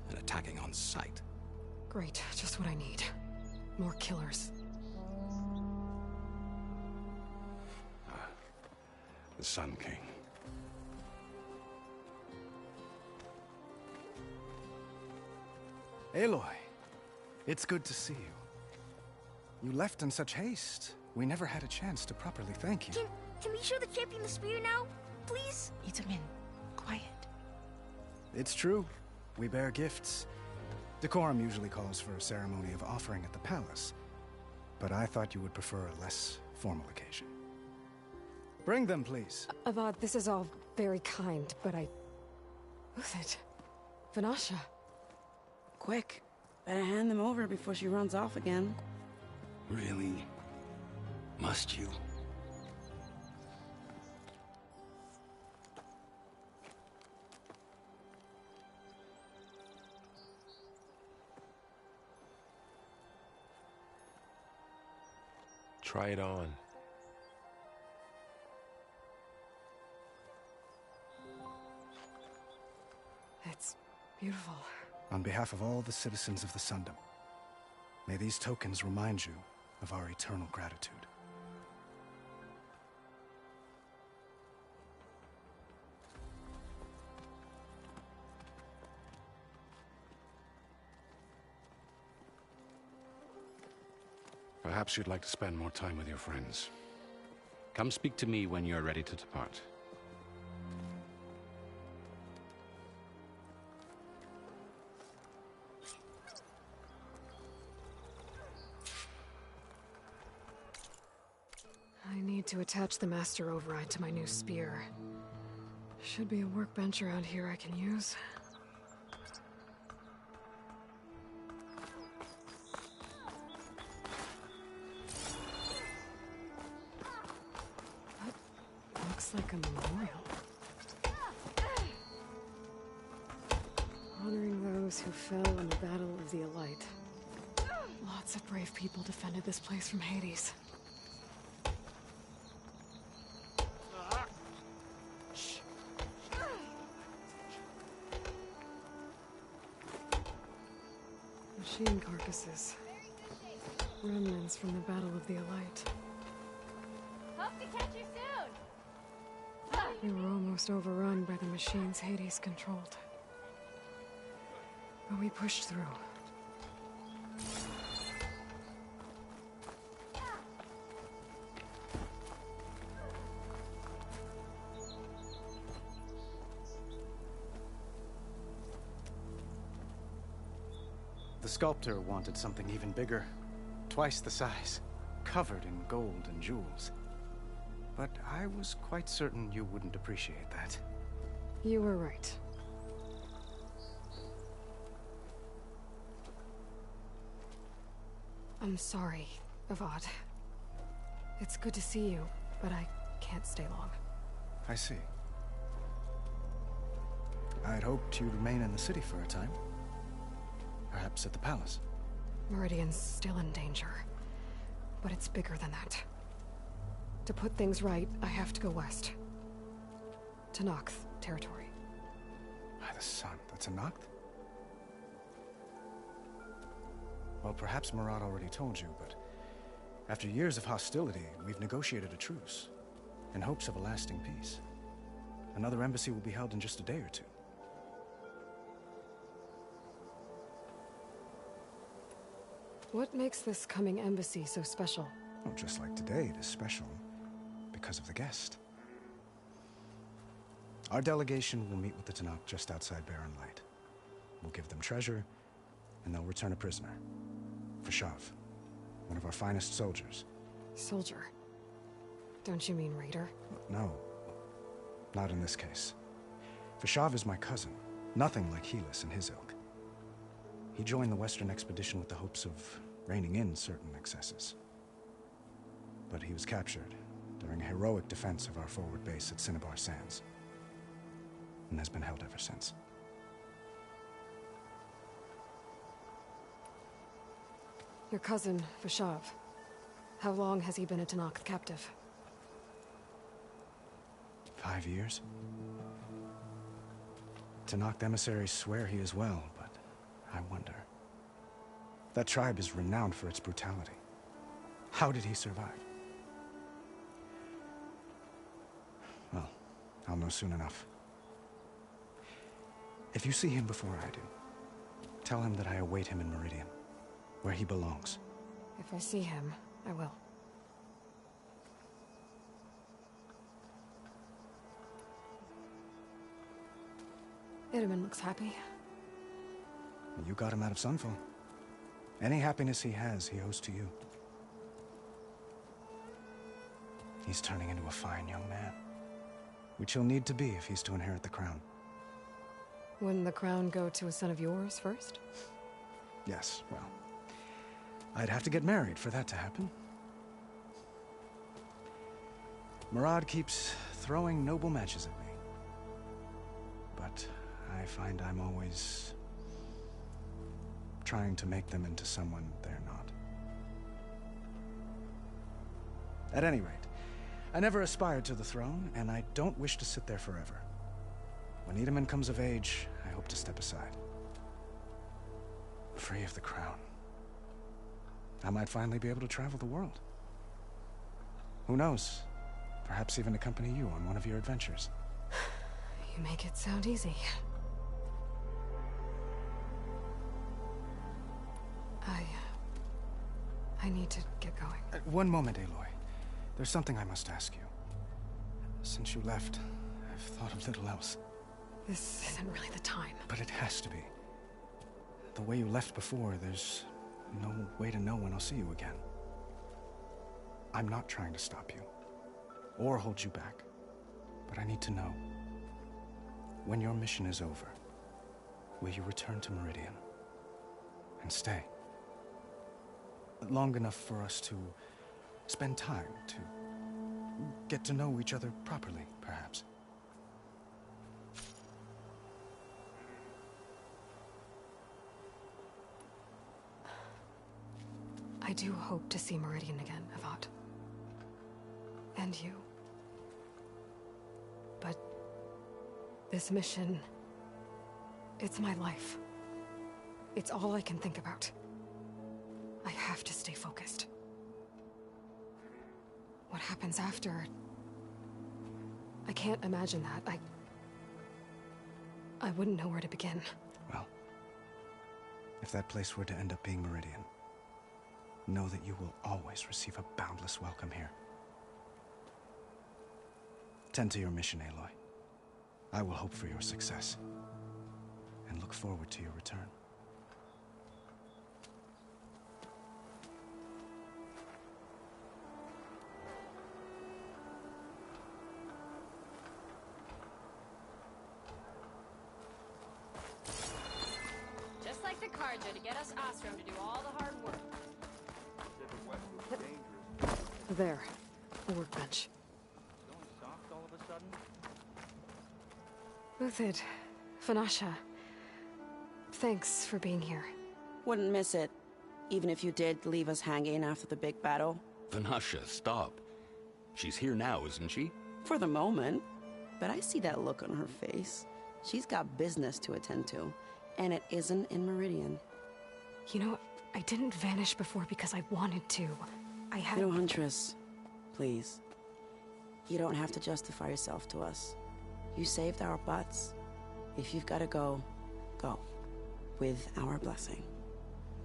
and attacking on sight. Great, just what I need. More killers. The Sun King. Aloy, it's good to see you. You left in such haste. We never had a chance to properly thank you. Can we show the champion the spear now? Please? Itamin, quiet. It's true. We bear gifts. Decorum usually calls for a ceremony of offering at the palace, but I thought you would prefer a less formal occasion. Bring them, please. Avad, this is all very kind, but Who's it? Vanasha. Quick. Better hand them over before she runs off again. Really? Must you? Try it on. It's beautiful. On behalf of all the citizens of the Sundom, may these tokens remind you of our eternal gratitude. Perhaps you'd like to spend more time with your friends. Come speak to me when you're ready to depart. I need to attach the master override to my new spear. Should be a workbench around here I can use. That looks like a memorial. Honoring those who fell in the Battle of the Elite. Lots of brave people defended this place from Hades. Machine carcasses. Remnants from the Battle of the Elite. Hope to catch you soon! We were almost overrun by the machines Hades controlled. But we pushed through. The sculptor wanted something even bigger, twice the size, covered in gold and jewels. But I was quite certain you wouldn't appreciate that. You were right. I'm sorry, Avad. It's good to see you, but I can't stay long. I see. I'd hoped you'd remain in the city for a time. Perhaps at the palace. Meridian's still in danger, but it's bigger than that. To put things right, I have to go west. To Noct territory. By the sun, that's a Noct? Well, perhaps Murad already told you, but after years of hostility, we've negotiated a truce, in hopes of a lasting peace. Another embassy will be held in just a day or two. What makes this coming embassy so special? Well, just like today, it is special because of the guest. Our delegation will meet with the Tanakh just outside Barren Light. We'll give them treasure, and they'll return a prisoner. Vashav, one of our finest soldiers. Soldier? Don't you mean raider? No, not in this case. Vashav is my cousin, nothing like Helis and his ilk. He joined the Western expedition with the hopes of reining in certain excesses. But he was captured during a heroic defense of our forward base at Cinnabar Sands, and has been held ever since. Your cousin, Vashav. How long has he been a Tanakh captive? 5 years. Tanakh emissaries swear he is well, but I wonder. That tribe is renowned for its brutality. How did he survive? Well, I'll know soon enough. If you see him before I do, tell him that I await him in Meridian, where he belongs. If I see him, I will. Itaman looks happy. You got him out of Sunfall. Any happiness he has, he owes to you. He's turning into a fine young man, which he'll need to be if he's to inherit the crown. Wouldn't the crown go to a son of yours first? Yes, well, I'd have to get married for that to happen. Murad keeps throwing noble matches at me. But I find I'm always trying to make them into someone they're not. At any rate, I never aspired to the throne, and I don't wish to sit there forever. When Itaman comes of age, I hope to step aside. Free of the crown. I might finally be able to travel the world. Who knows? Perhaps even accompany you on one of your adventures. You make it sound easy. I need to get going. One moment, Aloy. There's something I must ask you. Since you left, I've thought of little else. This isn't really the time. But it has to be. The way you left before, there's no way to know when I'll see you again. I'm not trying to stop you, or hold you back. But I need to know. When your mission is over, will you return to Meridian? And stay? Long enough for us to spend time, to get to know each other properly, perhaps. I do hope to see Meridian again, Avad. And you. But this mission, it's my life. It's all I can think about. I have to stay focused. What happens after? I can't imagine that. I wouldn't know where to begin. Well, if that place were to end up being Meridian, know that you will always receive a boundless welcome here. Tend to your mission, Aloy. I will hope for your success, and look forward to your return. Karja to get us Ostrom to do all the hard work. There. The workbench. Going soft all of a sudden? Uthid. Vanasha. Thanks for being here. Wouldn't miss it. Even if you did leave us hanging after the big battle. Vanasha, stop. She's here now, isn't she? For the moment. But I see that look on her face. She's got business to attend to. And it isn't in Meridian. You know, I didn't vanish before because I wanted to. I had... No, Huntress. Please. You don't have to justify yourself to us. You saved our butts. If you've got to go, go. With our blessing.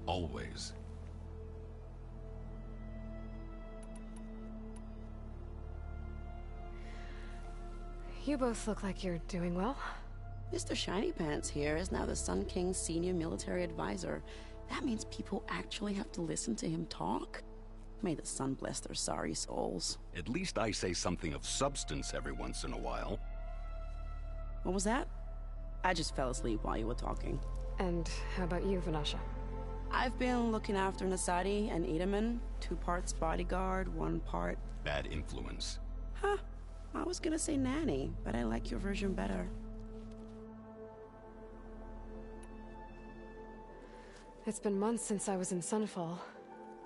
Always. You both look like you're doing well. Mr. Shiny Pants here is now the Sun King's senior military advisor. That means people actually have to listen to him talk? May the sun bless their sorry souls. At least I say something of substance every once in a while. What was that? I just fell asleep while you were talking. And how about you, Vanasha? I've been looking after Nasadi and Edaman. 2 parts bodyguard, 1 part... Bad influence. Huh. I was gonna say nanny, but I like your version better. It's been months since I was in Sunfall.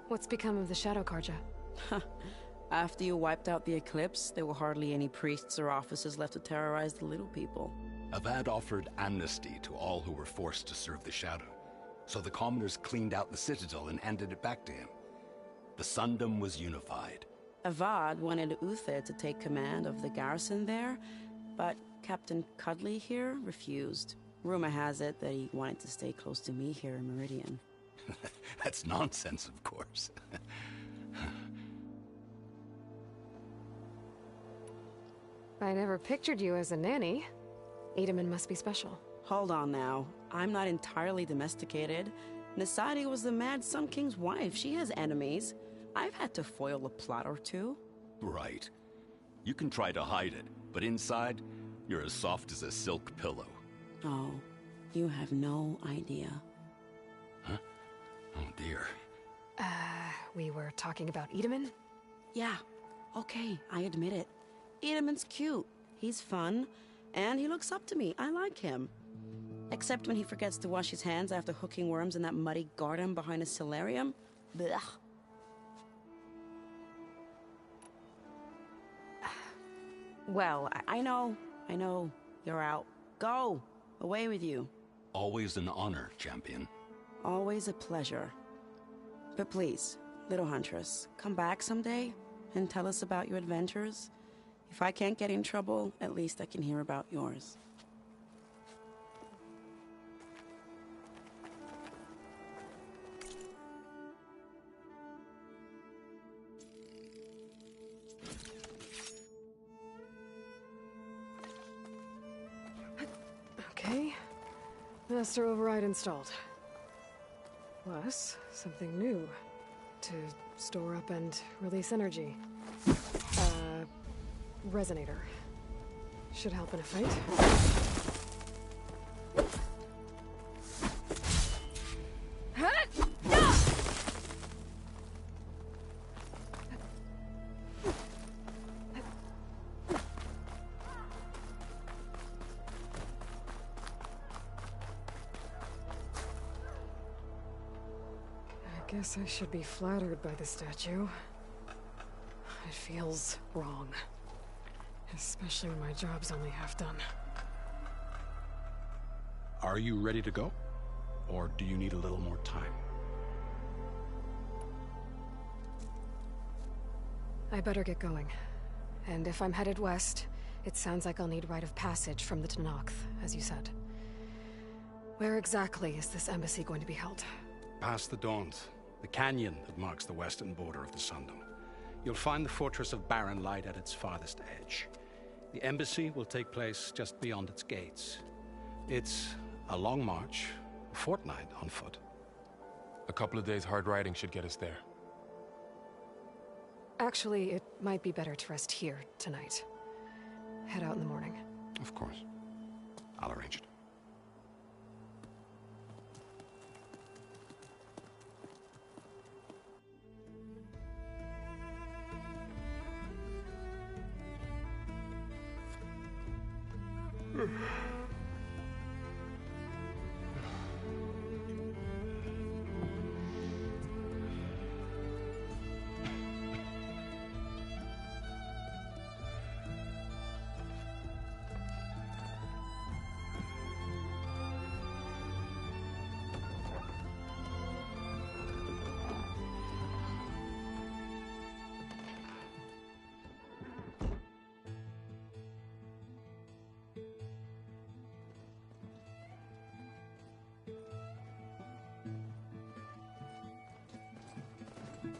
What's become of the Shadow Karja? After you wiped out the Eclipse, there were hardly any priests or officers left to terrorize the little people. Avad offered amnesty to all who were forced to serve the Shadow. So the commoners cleaned out the Citadel and handed it back to him. The Sundom was unified. Avad wanted Uthid to take command of the garrison there, but Captain Cudley here refused. Rumor has it that he wanted to stay close to me here in Meridian. That's nonsense, of course. I never pictured you as a nanny. Edaman must be special. Hold on now. I'm not entirely domesticated. Nasadi was the Mad Sun King's wife. She has enemies. I've had to foil a plot or two. Right. You can try to hide it, but inside, you're as soft as a silk pillow. Oh, you have no idea. Huh? Oh dear. We were talking about Edaman? Yeah, okay, I admit it. Edaman's cute. He's fun, and he looks up to me. I like him. Except when he forgets to wash his hands after hooking worms in that muddy garden behind a solarium. Blech. Well, I know. You're out. Go! Away with you. Always an honor, champion. Always a pleasure. But please, little Huntress, come back someday and tell us about your adventures. If I can't get in trouble, at least I can hear about yours. Okay. Master override installed. Plus, something new. To store up and release energy. Resonator. Should help in a fight. I guess I should be flattered by the statue. It feels wrong. Especially when my job's only half done. Are you ready to go? Or do you need a little more time? I better get going. And if I'm headed west, it sounds like I'll need rite of passage from the Tenakth, as you said. Where exactly is this embassy going to be held? Past the Daunt, the canyon that marks the western border of the Sundom. You'll find the fortress of Barren Light at its farthest edge. The embassy will take place just beyond its gates. It's a long march, a fortnight on foot. A couple of days hard riding should get us there. Actually, it might be better to rest here tonight. Head out in the morning. Of course. I'll arrange it.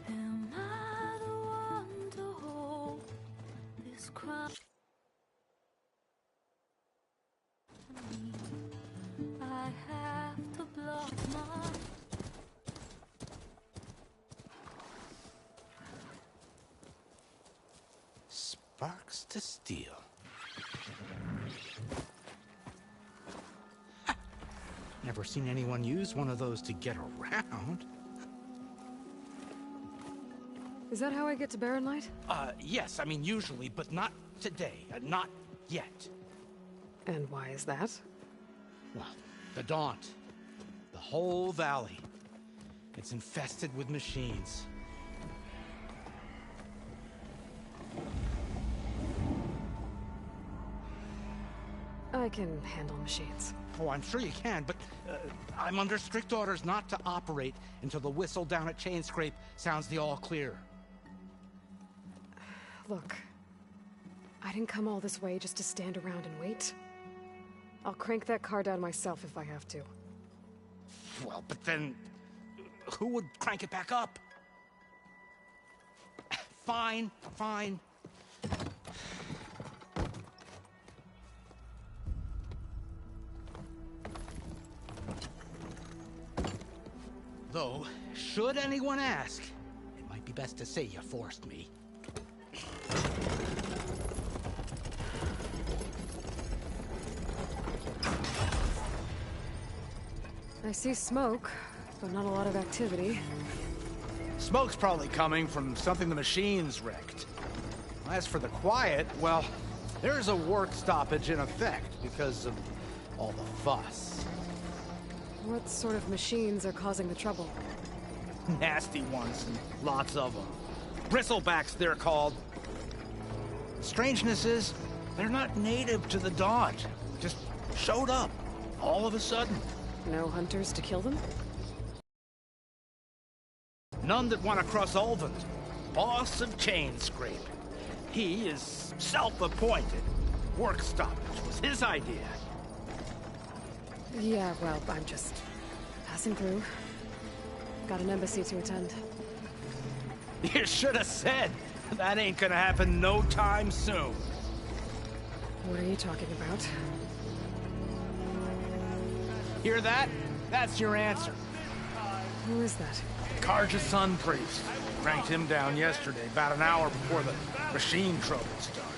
Am I the one to hold this crown? I have to block my Sparks to steel. Never seen anyone use one of those to get around. Is that how I get to Barren Light? Yes, I mean usually, but not today. Not yet. And why is that? Well, the Daunt. The whole valley. It's infested with machines. I can handle machines. Oh, I'm sure you can, but I'm under strict orders not to operate until the whistle down at Chain Scrape sounds the all clear. Look, I didn't come all this way just to stand around and wait. I'll crank that car down myself if I have to. Well, but then who would crank it back up? Fine, fine. Though, should anyone ask, it might be best to say you forced me. I see smoke, but not a lot of activity. Smoke's probably coming from something the machines wrecked. As for the quiet, well, there's a work stoppage in effect because of all the fuss. What sort of machines are causing the trouble? Nasty ones, and lots of them. Bristlebacks, they're called. Strangeness is, they're not native to the Daunt. Just showed up, all of a sudden. No hunters to kill them? None that want to cross Ulvund. Boss of Chain Scrape. He is self-appointed. Work stoppage was his idea. Yeah, well, I'm just passing through. Got an embassy to attend. You should have said. That ain't gonna happen no time soon. What are you talking about? Hear that? That's your answer. Who is that? Karja's Sun Priest. Cranked him down yesterday, about an hour before the machine trouble started.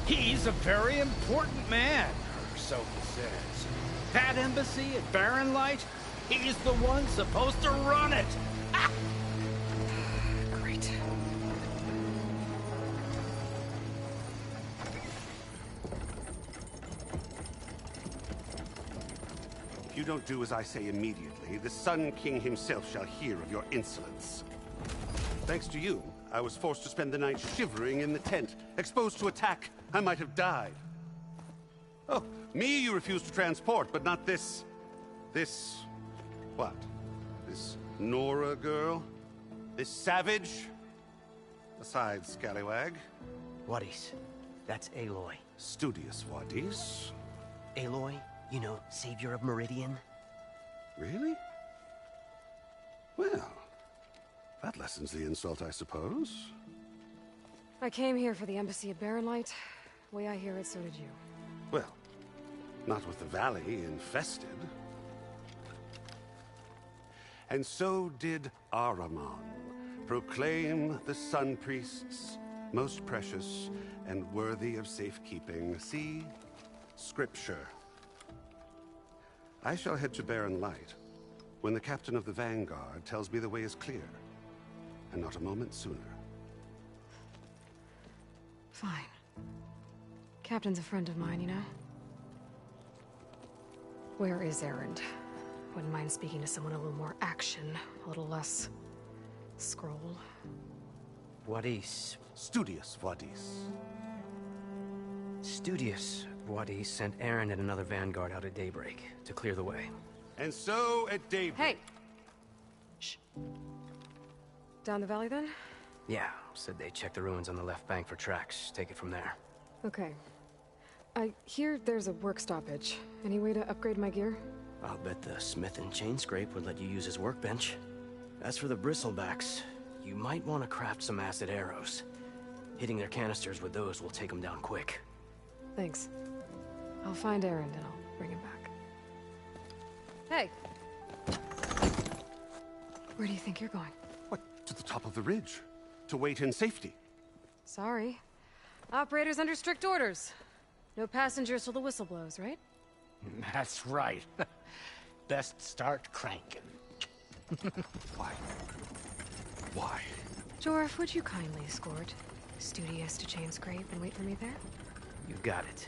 He's a very important man, or so he says. That embassy at Barren Light, he's the one supposed to run it. Ah! Great. If you don't do as I say immediately, the Sun King himself shall hear of your insolence. Thanks to you, I was forced to spend the night shivering in the tent. Exposed to attack, I might have died. Oh, me you refuse to transport, but not this... what? This Nora girl? This savage? Besides, scallywag. Wadis. That's Aloy. Studious Wadis. Aloy, you know, savior of Meridian. Really? Well, that lessens the insult, I suppose. I came here for the embassy at Barren Light. Way I hear it, so did you. Well, not with the valley infested. And so did Ahriman, proclaim the Sun Priests most precious and worthy of safekeeping. See, Scripture. I shall head to Barren Light when the captain of the Vanguard tells me the way is clear, and not a moment sooner. Fine. Captain's a friend of mine, you know? Where is Erend? Wouldn't mind speaking to someone a little more action, a little less scroll. Wadis. Studious Wadis. Studious Wadis sent Erend and another vanguard out at daybreak to clear the way. And so at daybreak... Hey! Shh. Down the valley then? Yeah, said they checked the ruins on the left bank for tracks. Take it from there. Okay. I hear there's a work stoppage. Any way to upgrade my gear? I'll bet the smith and chain scrape would let you use his workbench. As for the bristlebacks, you might want to craft some acid arrows. Hitting their canisters with those will take them down quick. Thanks. I'll find Erend and I'll bring him back. Hey! Where do you think you're going? What, to the top of the ridge? To wait in safety? Sorry. Operator's under strict orders. No passengers till the whistle blows, right? That's right. Best start cranking. Why? Why? Jorf, would you kindly escort Studious to chain scrape and wait for me there? You got it.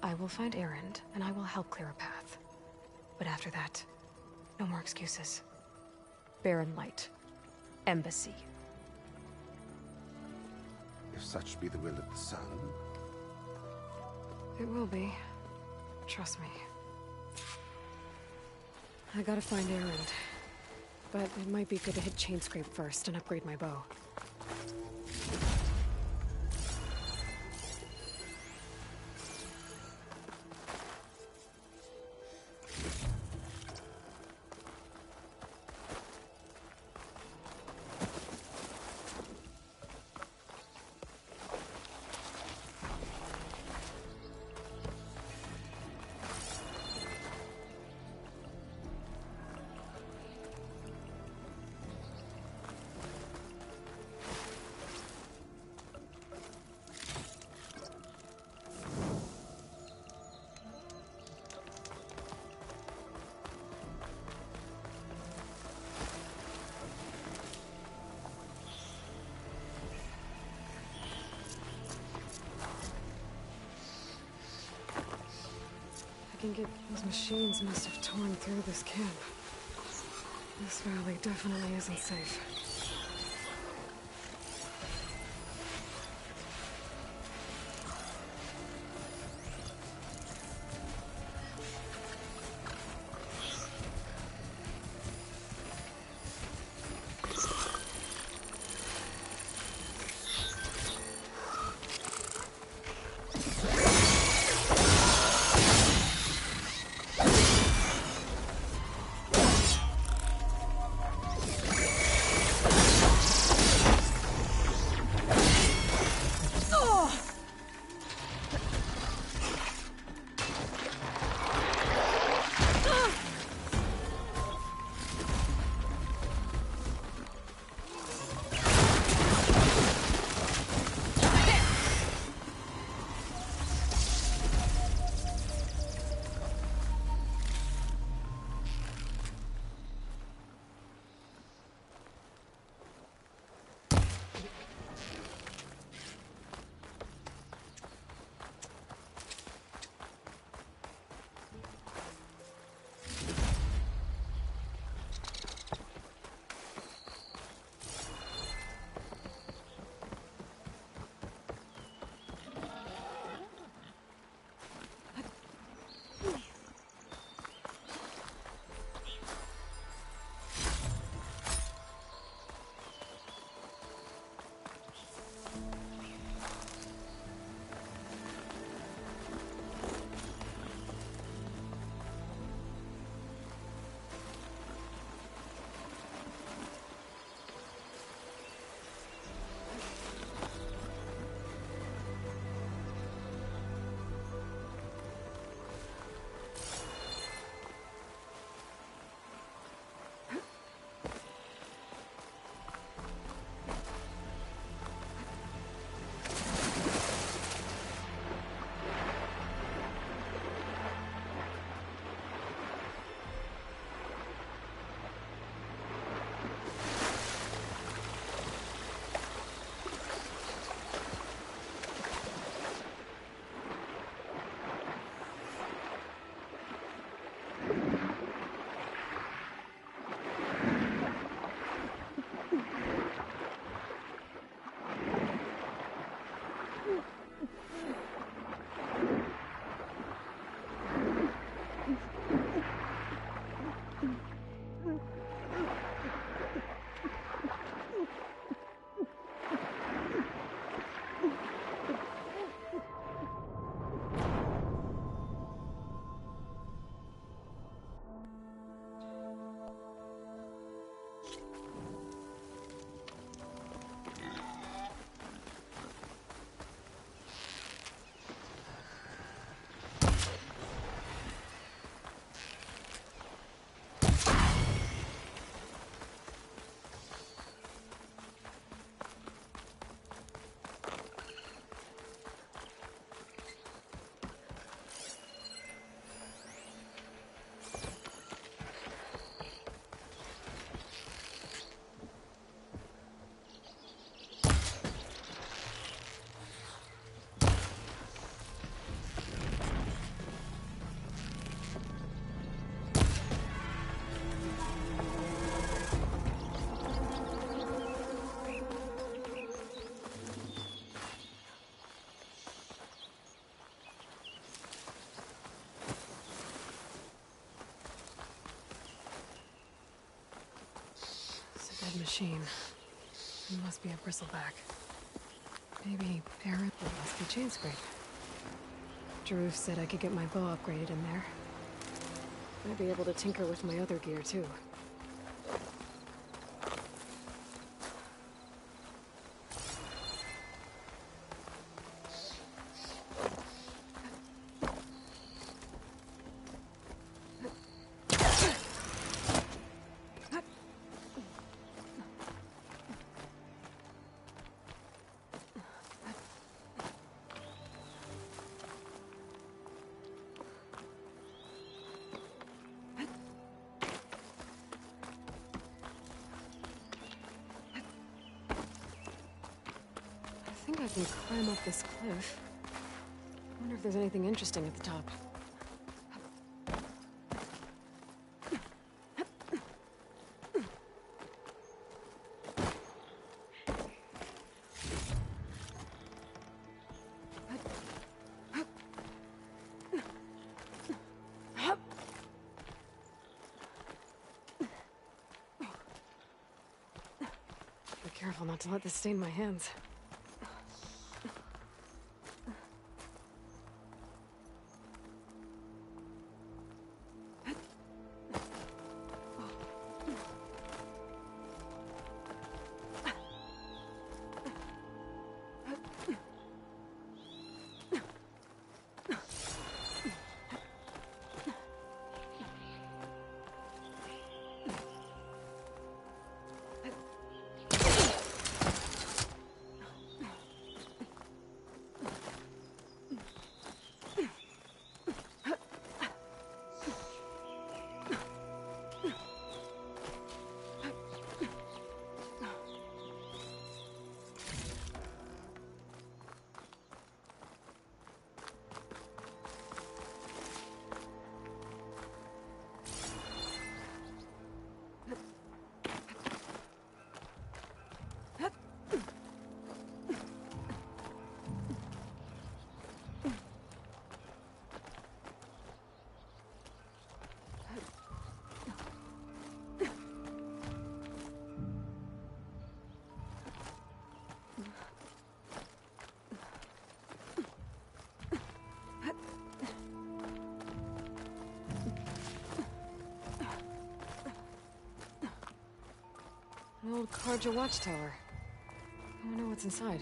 I will find Erend, and I will help clear a path. But after that, no more excuses. Barren Light. Embassy. If such be the will of the sun... It will be. Trust me. I gotta find Erend. But it might be good to hit chain scrape first and upgrade my bow. Those machines must have torn through this camp. This valley definitely isn't safe. machine. It must be a bristleback. Maybe Aaron. It must be Chainscrape. Drew said I could get my bow upgraded in there. I'd be able to tinker with my other gear, too. I think I can climb up this cliff. I wonder if there's anything interesting at the top. Be careful not to let this stain my hands. An old Karja watchtower. I wonder what's inside.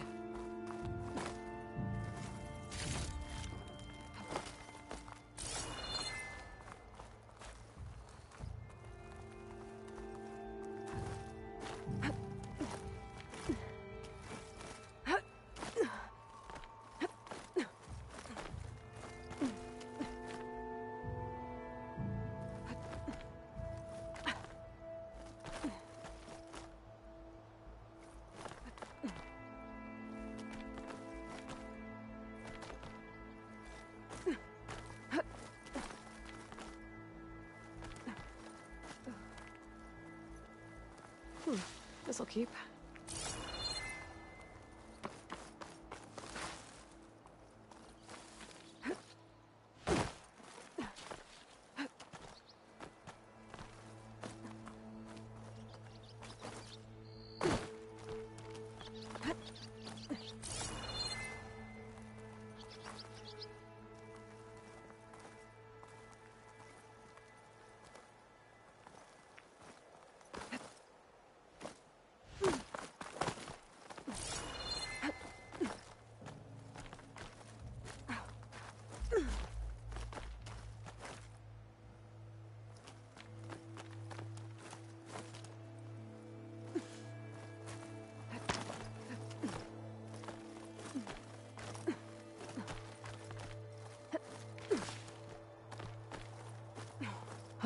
This'll keep.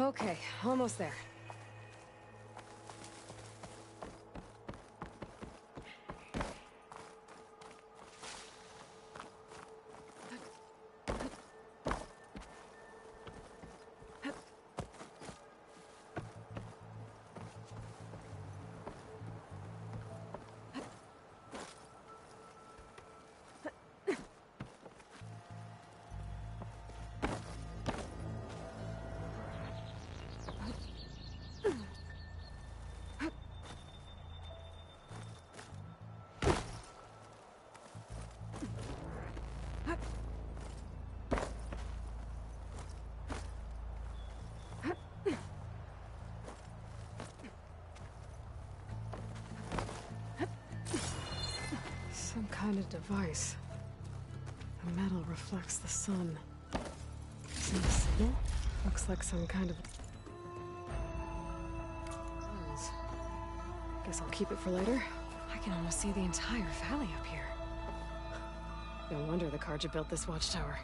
Okay, almost there. kind of device. The metal reflects the sun. Is it a signal? Looks like some kind of... Guess I'll keep it for later. I can almost see the entire valley up here. No wonder the Karja built this watchtower.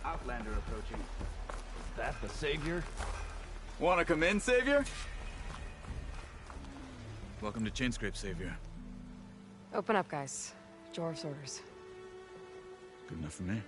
Outlander approaching. Is that the Savior? Wanna come in, Savior? Welcome to Chainscrape, Savior. Open up, guys. Jorv's orders. Good enough for me.